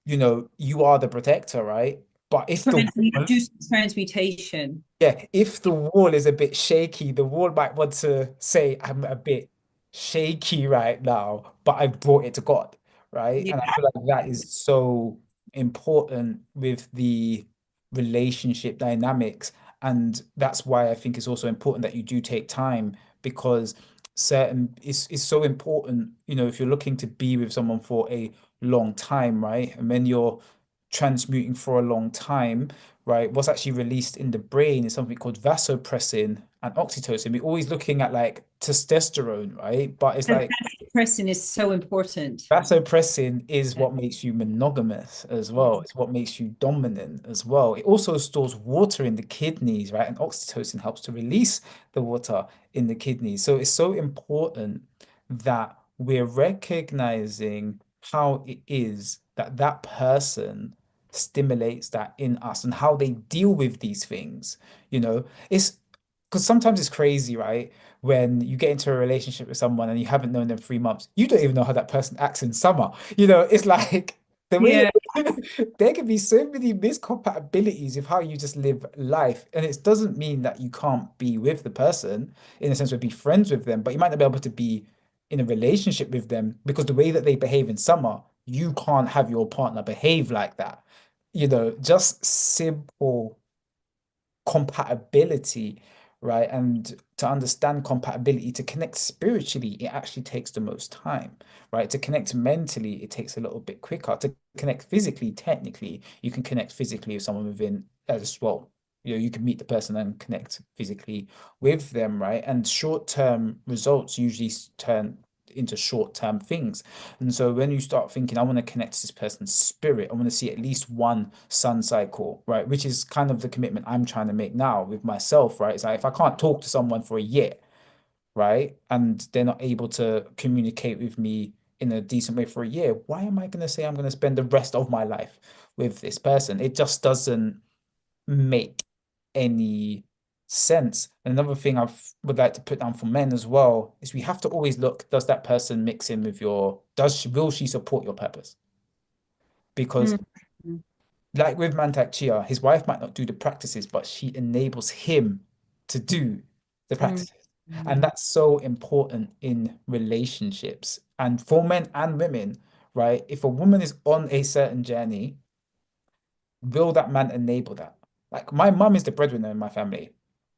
A: you are the protector, right? But if the
B: Do some transmutation.
A: yeah, if the wall is a bit shaky, the wall might want to say, I'm a bit shaky right now, but I brought it to God, right?
B: Yeah.
A: And I feel like that is so important with the relationship dynamics. And that's why I think it's also important that you do take time because it's so important, if you're looking to be with someone for a long time, right? And when you're transmuting for a long time, right? What's actually released in the brain is something called vasopressin and oxytocin. We're always looking at like testosterone, right? But it's
B: And
A: like
B: pressing is so important.
A: vasopressin is what makes you monogamous as well. It's what makes you dominant as well. It also stores water in the kidneys, right? And oxytocin helps to release the water in the kidneys. So it's so important that we're recognizing how it is that that person stimulates that in us and how they deal with these things. It's because sometimes it's crazy, right? When you get into a relationship with someone and you haven't known them 3 months, you don't even know how that person acts in summer. It's like the way
B: Yeah.
A: there can be so many miscompatibilities of how you just live life. And it doesn't mean that you can't be with the person in a sense of be friends with them, but you might not be able to be in a relationship with them because the way that they behave in summer, you can't have your partner behave like that. Just simple compatibility, right? And to understand compatibility, to connect spiritually, it actually takes the most time, right? To connect mentally, it takes a little bit quicker. To connect physically, technically, you can connect physically with someone within as well. You can meet the person and connect physically with them, right? And short-term results usually turn into short-term things. And so when you start thinking, I want to connect to this person's spirit, I want to see at least one sun cycle, right? Which is kind of the commitment I'm trying to make now with myself, right? It's like if I can't talk to someone for a year, right, and they're not able to communicate with me in a decent way for a year, why am I going to say I'm going to spend the rest of my life with this person? It just doesn't make any sense. Another thing I would like to put down for men as well is we have to always look, does that person mix in with will she support your purpose? Because
B: Mm-hmm.
A: like with Mantak Chia, his wife might not do the practices, but she enables him to do the practices. And
B: Mm-hmm.
A: that's so important in relationships and for men and women, right? If a woman is on a certain journey, will that man enable that? Like my mum is the breadwinner in my family,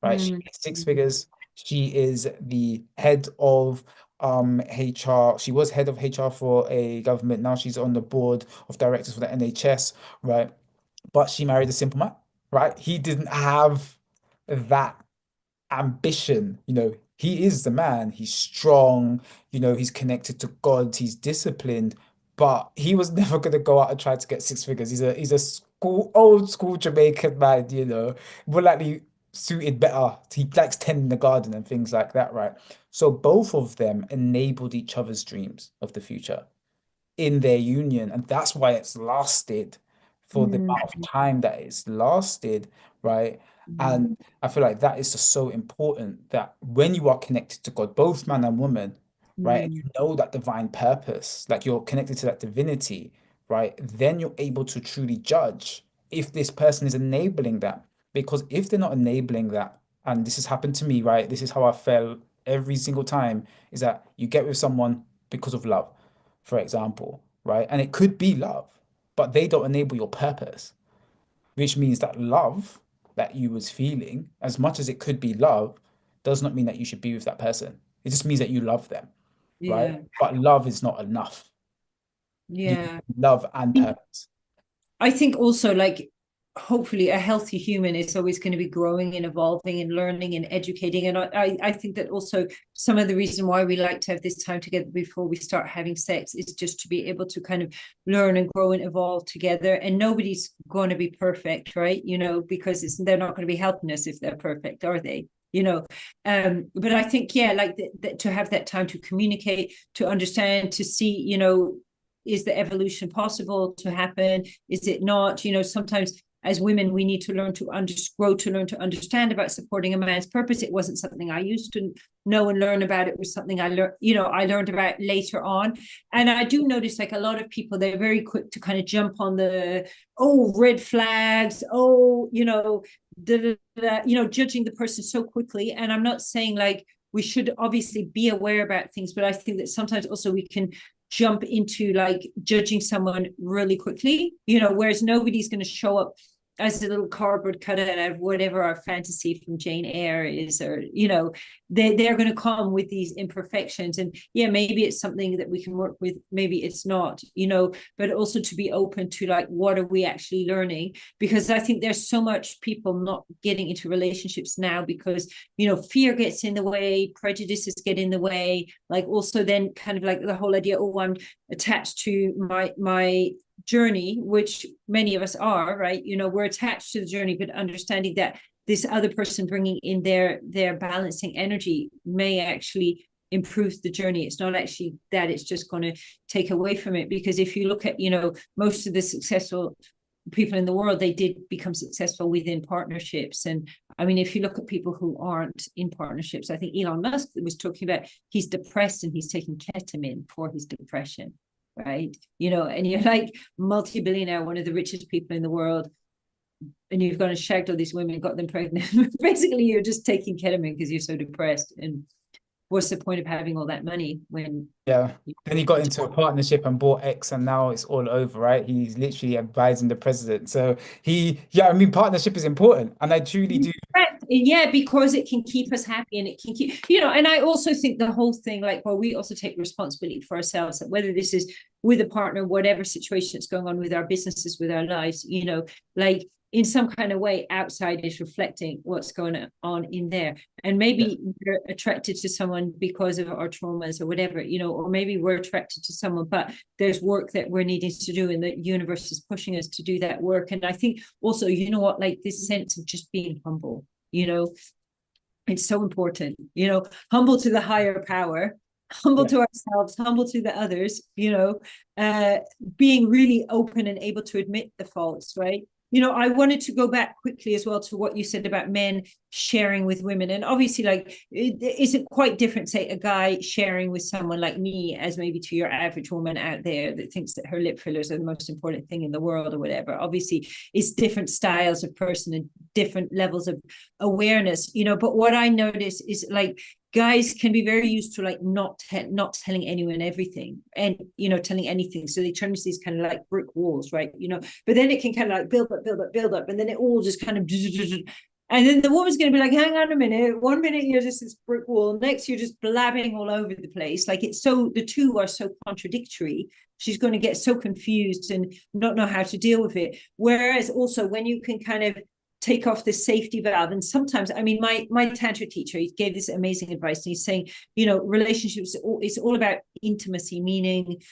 A: right? She makes six figures. She is the head of HR. She was head of HR for a government. Now she's on the board of directors for the NHS, right? But she married a simple man, right? He didn't have that ambition. He is the man. He's strong. He's connected to God. He's disciplined, but he was never gonna go out and try to get six figures. He's a old school Jamaican man. More likely suited better. He likes tending the garden and things like that, right? So both of them enabled each other's dreams of the future in their union, and that's why it's lasted for the amount of time that it's lasted, right? And I feel like that is just so important that when you are connected to God, both man and woman, right, and you know that divine purpose, like you're connected to that divinity, right, then you're able to truly judge if this person is enabling that. Because if they're not enabling that, and this has happened to me, right, this is how I felt every single time, is that you get with someone because of love, for example, right? And it could be love, but they don't enable your purpose, which means that love that you was feeling, as much as it could be love, does not mean that you should be with that person. It just means that you love them, right?
B: Yeah.
A: But love is not enough. You need
B: Yeah.
A: love and purpose.
B: I think also, like, hopefully a healthy human is always going to be growing and evolving and learning and educating. And I think that also some of the reason why we like to have this time together before we start having sex is just to be able to kind of learn and grow and evolve together. And nobody's going to be perfect, right? Because they're not going to be helping us if they're perfect, are they? But I think, yeah, like to have that time to communicate, to understand, to see, is the evolution possible to happen? Is it not? Sometimes as women, we need to learn to grow to learn to understand about supporting a man's purpose. It wasn't something I used to know and learn about. It was something I learned about later on. And I do notice, like, a lot of people, they're very quick to kind of jump on the, red flags, judging the person so quickly. And I'm not saying, like, we should obviously be aware about things, but I think that sometimes also we can jump into, like, judging someone really quickly, whereas nobody's going to show up as a little cardboard cutout of whatever our fantasy from Jane Eyre is, or they're going to come with these imperfections. And yeah, maybe it's something that we can work with, maybe it's not, but also to be open to, like, what are we actually learning? Because I think there's so much people not getting into relationships now because fear gets in the way, prejudices get in the way, like, also then kind of like the whole idea, I'm attached to my journey, which many of us are, right? We're attached to the journey, but understanding that this other person bringing in their balancing energy may actually improve the journey. It's not actually that it's just going to take away from it. Because if you look at most of the successful people in the world, they did become successful within partnerships. And I mean, if you look at people who aren't in partnerships, I think Elon Musk was talking about, he's depressed and he's taking ketamine for his depression, right? And you're like multi-billionaire, one of the richest people in the world, and you've gone and shagged all these women, got them pregnant. Basically, you're just taking ketamine because you're so depressed. And what's the point of having all that money when
A: Yeah.
B: you
A: Then he got into a partnership and bought X, and now it's all over, right? He's literally advising the president. So yeah, I mean, partnership is important, and I truly do.
B: yeah, because it can keep us happy, and it can keep, and I also think the whole thing, like, well, we also take responsibility for ourselves, that whether this is with a partner, whatever situation that's going on with our businesses, with our lives, like, in some kind of way outside is reflecting what's going on in there. And
A: Yeah.
B: maybe we're attracted to someone because of our traumas or whatever, or maybe we're attracted to someone, but there's work that we're needing to do, and the universe is pushing us to do that work. And I think also, what, like this sense of just being humble, it's so important, humble to the higher power, humble
A: Yeah.
B: to ourselves, humble to the others, uh, being really open and able to admit the faults, right? I wanted to go back quickly as well to what you said about men sharing with women. And obviously, like, it isn't quite different, say, a guy sharing with someone like me as maybe to your average woman out there that thinks that her lip fillers are the most important thing in the world or whatever. Obviously, it's different styles of person and different levels of awareness, but what I notice is, like, guys can be very used to, like, not telling anyone everything, and telling anything, so they turn into these kind of like brick walls, right? But then it can kind of like build up, and then it all just kind of and then the woman's going to be like, hang on a minute, 1 minute you're just this brick wall, next you're just blabbing all over the place. Like, it's so, the two are so contradictory, she's going to get so confused and not know how to deal with it. Whereas also, when you can kind of take off this safety valve, and sometimes, I mean, my tantra teacher, he gave this amazing advice, and he's saying, relationships, it's all about intimacy, meaning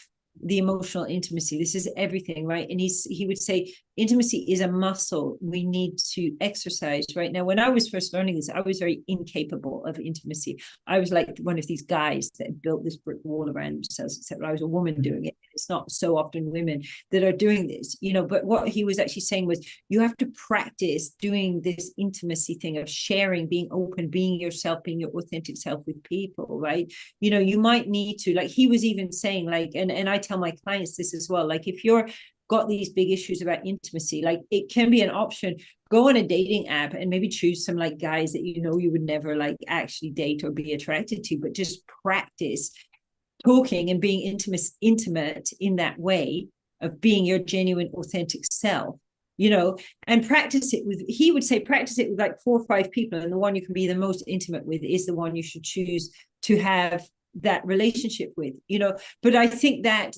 B: the emotional intimacy. This is everything, right? And he would say intimacy is a muscle we need to exercise. Right now, when I was first learning this, I was very incapable of intimacy. I was like one of these guys that built this brick wall around themselves, except I was a woman doing it. It's not so often women that are doing this, but what he was actually saying was, you have to practice doing this intimacy thing of sharing, being open, being yourself, being your authentic self with people, right? You might need to, like, he was even saying, like, and I tell my clients this as well, like, if you're got these big issues about intimacy, like, it can be an option, go on a dating app and maybe choose some, like, guys that you would never, like, actually date or be attracted to, but just practice talking and being intimate in that way of being your genuine authentic self, and practice it with, he would say, practice it with like 4 or 5 people, and the one you can be the most intimate with is the one you should choose to have that relationship with. But I think that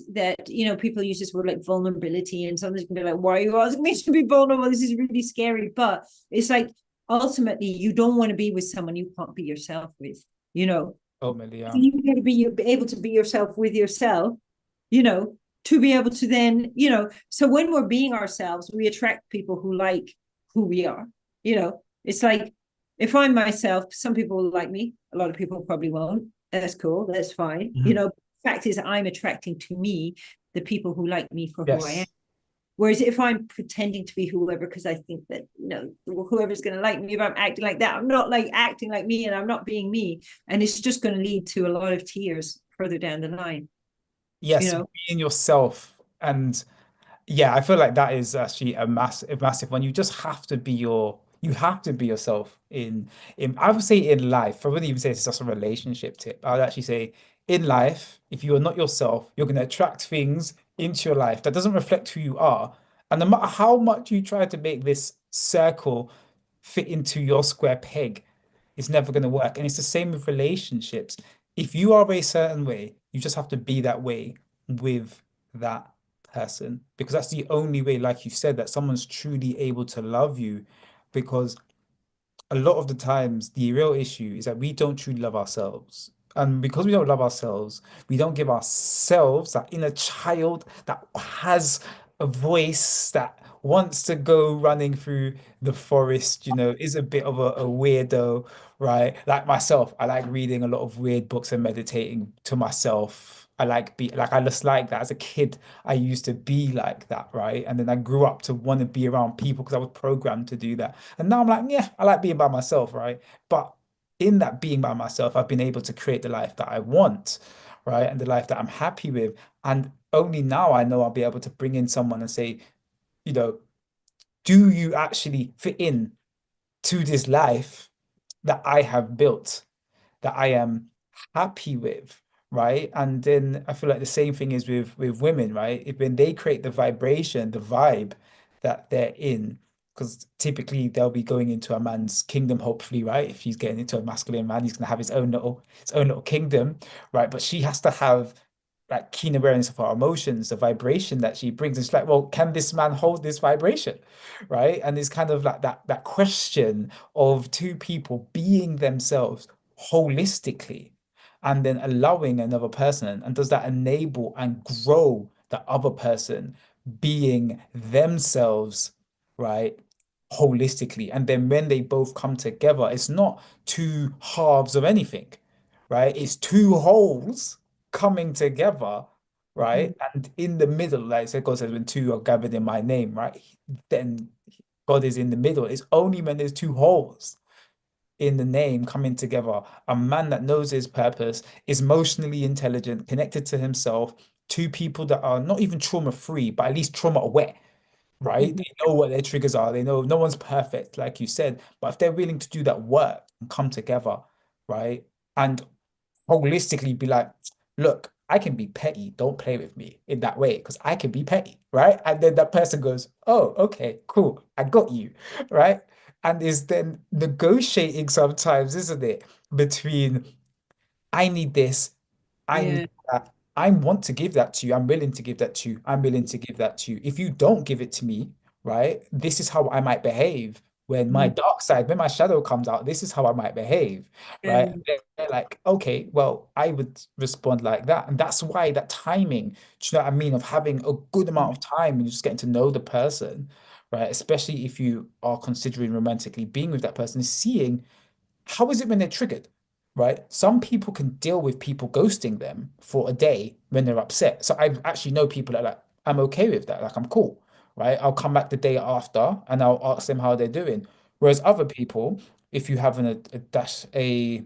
B: people use this word like vulnerability, and sometimes can be like, why are you asking me to be vulnerable, this is really scary. But it's like, ultimately, you don't want to be with someone you can't be yourself with.
A: Ultimately, yeah.
B: You got to be able to be yourself with yourself, you know to be able to then, so when we're being ourselves, we attract people who like who we are. It's like, if I'm myself, some people will like me, a lot of people probably won't. That's cool, that's fine.
A: Mhm.
B: Fact is, I'm attracting to me the people who like me for who I am.
A: Yes.
B: Whereas if I'm pretending to be whoever because I think that, whoever's going to like me, if I'm acting like that, I'm not, like, acting like me, and I'm not being me, and it's just going to lead to a lot of tears further down the line. you
A: Yes,
B: know
A: being yourself. And yeah, I feel like that is actually a massive one. You just have to be you have to be yourself in I would say in life. I wouldn't even say it's just a relationship tip. I would actually say in life, if you are not yourself, you're going to attract things into your life that doesn't reflect who you are. And no matter how much you try to make this circle fit into your square peg, it's never going to work. And it's the same with relationships. If you are a certain way, you just have to be that way with that person, because that's the only way, like you said, that someone's truly able to love you. Because a lot of the times the real issue is that we don't truly love ourselves. And because we don't love ourselves, we don't give ourselves that inner child that has a voice that wants to go running through the forest, is a bit of a weirdo, right? Like myself, I like reading a lot of weird books and meditating to myself. I just like that. As a kid, I used to be like that, right? And then I grew up to want to be around people because I was programmed to do that. And now I'm like, yeah, I like being by myself, right? But in that being by myself, I've been able to create the life that I want, right? And the life that I'm happy with. And only now I know I'll be able to bring in someone and say, you know, do you actually fit in to this life that I have built, that I am happy with, right? And then I feel like the same thing is with women, right? If when they create the vibration, the vibe that they're in, because typically they'll be going into a man's kingdom, hopefully, right? If he's getting into a masculine man, he's gonna have his own little kingdom, right? But she has to have like keen awareness of our emotions, the vibration that she brings. It's like, well, can this man hold this vibration? Right. And it's kind of like that question of two people being themselves holistically and then allowing another person. And does that enable and grow the other person being themselves, right? Holistically. And then when they both come together, it's not two halves of anything, right? It's two wholes coming together, right? And in the middle, like so God says, when two are gathered in my name, right? Then God is in the middle. It's only when there's two wholes in the name coming together, a man that knows his purpose, is emotionally intelligent, connected to himself, two people that are not even trauma free, but at least trauma aware, right?
B: Mhm.
A: They know what their triggers are. They know no one's perfect, like you said, but if they're willing to do that work and come together, right? And holistically be like, look, I can be petty. Don't play with me in that way because I can be petty, right? And then that person goes, oh, okay, cool. I got you, right? And is then negotiating sometimes, isn't it? Between I need this. I need
B: Yeah.
A: that. I want to give that to you. I'm willing to give that to you. I'm willing to give that to you. If you don't give it to me, right, this is how I might behave. When my
B: Mm.
A: dark side, when my shadow comes out, this is how I might behave, right?
B: And
A: They're like, okay, well, I would respond like that. And that's why that timing, do you know what I mean, of having a good amount of time and just getting to know the person, right? Especially if you are considering romantically being with that person, is seeing how is it when they're triggered, right? Some people can deal with people ghosting them for a day when they're upset. So I actually know people that are like, I'm okay with that. Like, I'm cool, right? I'll come back the day after and I'll ask them how they're doing. Whereas other people, if you have a dash, a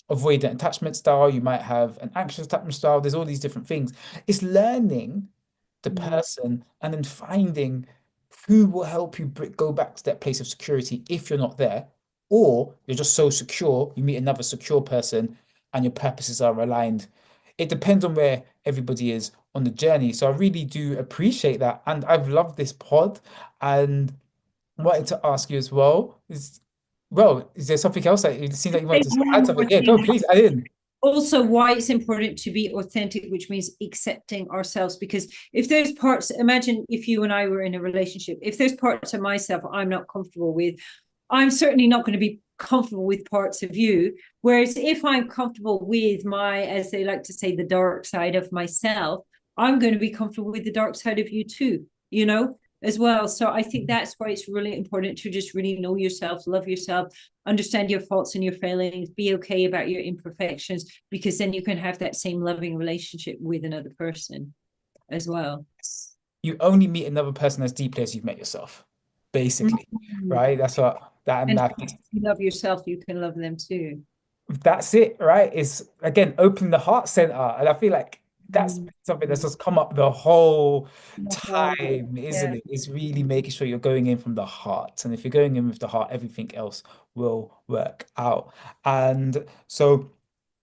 A: avoidant attachment style, you might have an anxious attachment style. There's all these different things. It's learning the
B: mm,
A: person and then finding who will help you go back to that place of security if you're not there, or you're just so secure, you meet another secure person and your purposes are aligned. It depends on where everybody is on the journey. So I really do appreciate that. And I've loved this pod and wanted to ask you as well. Is there something else that it seems like you
B: say
A: wanted to
B: one
A: add
B: more
A: something? Yeah, go,
B: thing.
A: please add in.
B: Also, why it's important to be authentic, which means accepting ourselves. Because if there's parts, imagine if you and I were in a relationship, if there's parts of myself I'm not comfortable with, I'm certainly not going to be comfortable with parts of you. Whereas if I'm comfortable with my, as they like to say, the dark side of myself, I'm going to be comfortable with the dark side of you too, as well. So I think that's why it's really important to just really know yourself, love yourself, understand your faults and your failings, be okay about your imperfections, because then you can have that same loving relationship with another person as well.
A: You only meet another person as deeply as you've met yourself, basically,
B: Mm.
A: right? That's what that and
B: And
A: that
B: if you love yourself, you can love them too.
A: that's it, right? It's again open the heart center, and I feel like that's
B: Mm.
A: something that's just come up the whole
B: Oh,
A: time, isn't
B: yeah.
A: it? It's really making sure you're going in from the heart, and if you're going in with the heart, everything else will work out. And so,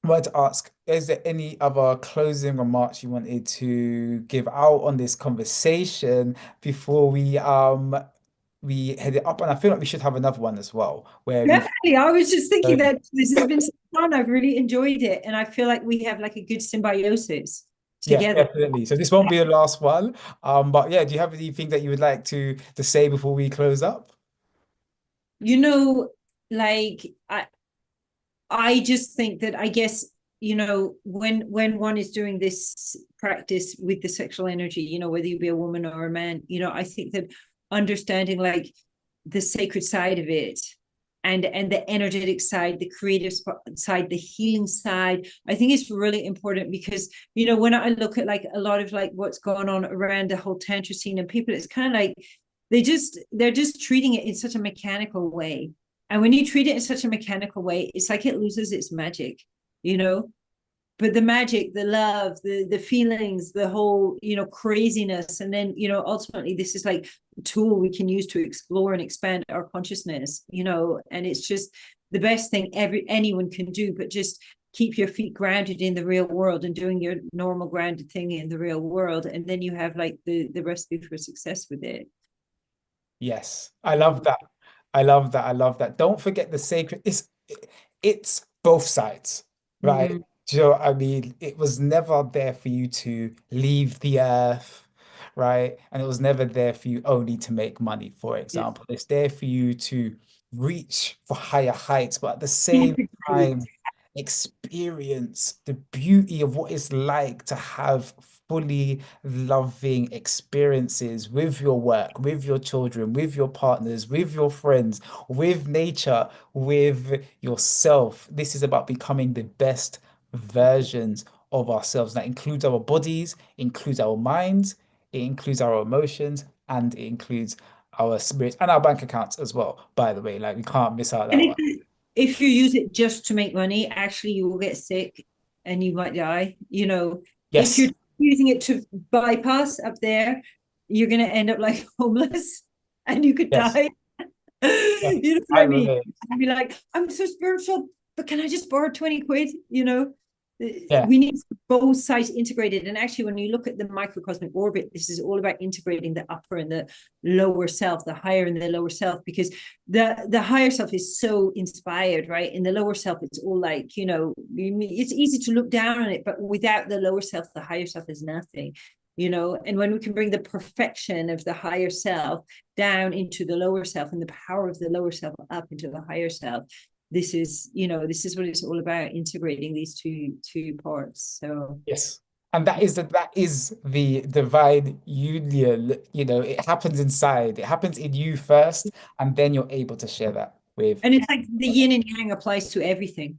A: I wanted to ask, is there any other closing remarks you wanted to give out on this conversation before we head it up? And I feel like we should have another one as well, where we
B: Definitely. I was just thinking that this has been so fun. I've really enjoyed it. And I feel like we have like a good symbiosis
A: yeah,
B: together.
A: definitely. So this won't be the last one. But yeah, do you have anything that you would like to say before we close up?
B: You know, like I just think that I guess when one is doing this practice with the sexual energy, whether you be a woman or a man, I think that understanding like the sacred side of it and the energetic side, the creative side, the healing side, I think it's really important because when I look at like a lot of like what's going on around the whole tantra scene and people, it's kind of like they're just treating it in such a mechanical way, and when you treat it in such a mechanical way, it's like it loses its magic, you know? But the magic, the love, the feelings, the whole, craziness. And then, ultimately this is like a tool we can use to explore and expand our consciousness, and it's just the best thing anyone can do, but just keep your feet grounded in the real world and doing your normal grounded thing in the real world. And then you have like the recipe for success with it.
A: Yes, I love that. I love that. I love that. Don't forget the sacred. It's both sides, right?
B: Mm-hmm.
A: Do you know what I mean? It was never there for you to leave the earth, right? And it was never there for you only to make money, for
B: Yeah.
A: example. It's there for you to reach for higher heights, but at the same time, experience the beauty of what it's like to have fully loving experiences with your work, with your children, with your partners, with your friends, with nature, with yourself. This is about becoming the best versions of ourselves. That includes our bodies, includes our minds, it includes our emotions, and it includes our spirits and our bank accounts as well, by the way. Like we can't miss out
B: And
A: that one.
B: if you use it just to make money, actually you will get sick and you might die. If
A: Yes,
B: you're using it to bypass up there, you're going to end up like homeless and you could
A: yes,
B: die.
A: yes.
B: You know what
A: I
B: I mean?
A: relate.
B: I'd be like, I'm so spiritual, but can I just borrow 20 quid?
A: Yeah,
B: We need both sides integrated. And actually, when you look at the microcosmic orbit, this is all about integrating the upper and the lower self, the higher and the lower self, because the higher self is so inspired, right? In the lower self, it's all like, it's easy to look down on it, but without the lower self, the higher self is nothing. And when we can bring the perfection of the higher self down into the lower self and the power of the lower self up into the higher self, this is what it's all about, integrating these two parts. So
A: yes. And that is the divine union. It happens inside. It happens in you first, and then you're able to share that with
B: and it's like the
A: others.
B: yin and yang applies to everything.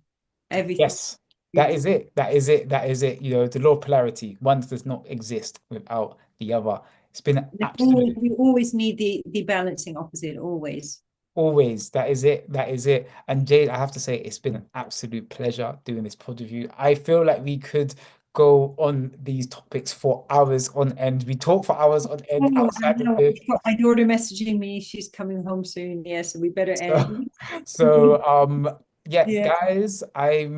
A: Yes, that is it. That is it. That is it. The law of polarity, one does not exist without the other. It's been an absolute
B: We always need the balancing opposite, always.
A: always. That is it. That is it. And Jade, I have to say, it's been an absolute pleasure doing this pod with you. I feel like we could go on these topics for hours on end. We talk for hours on end
B: Oh, I
A: outside of
B: know.
A: this.
B: I've got my daughter messaging me. She's coming home soon. Yeah, so we better
A: So,
B: end.
A: yeah,
B: Yeah.
A: guys, I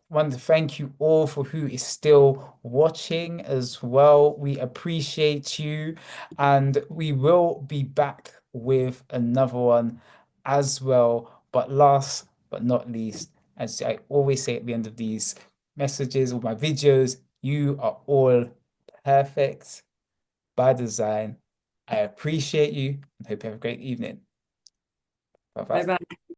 A: want to thank you all for who is still watching as well. We appreciate you, and we will be back with another one as well. But last but not least, as I always say at the end of these messages or my videos, you are all perfect by design. I appreciate you and hope you have a great evening. Bye
B: Bye
A: bye.
B: bye.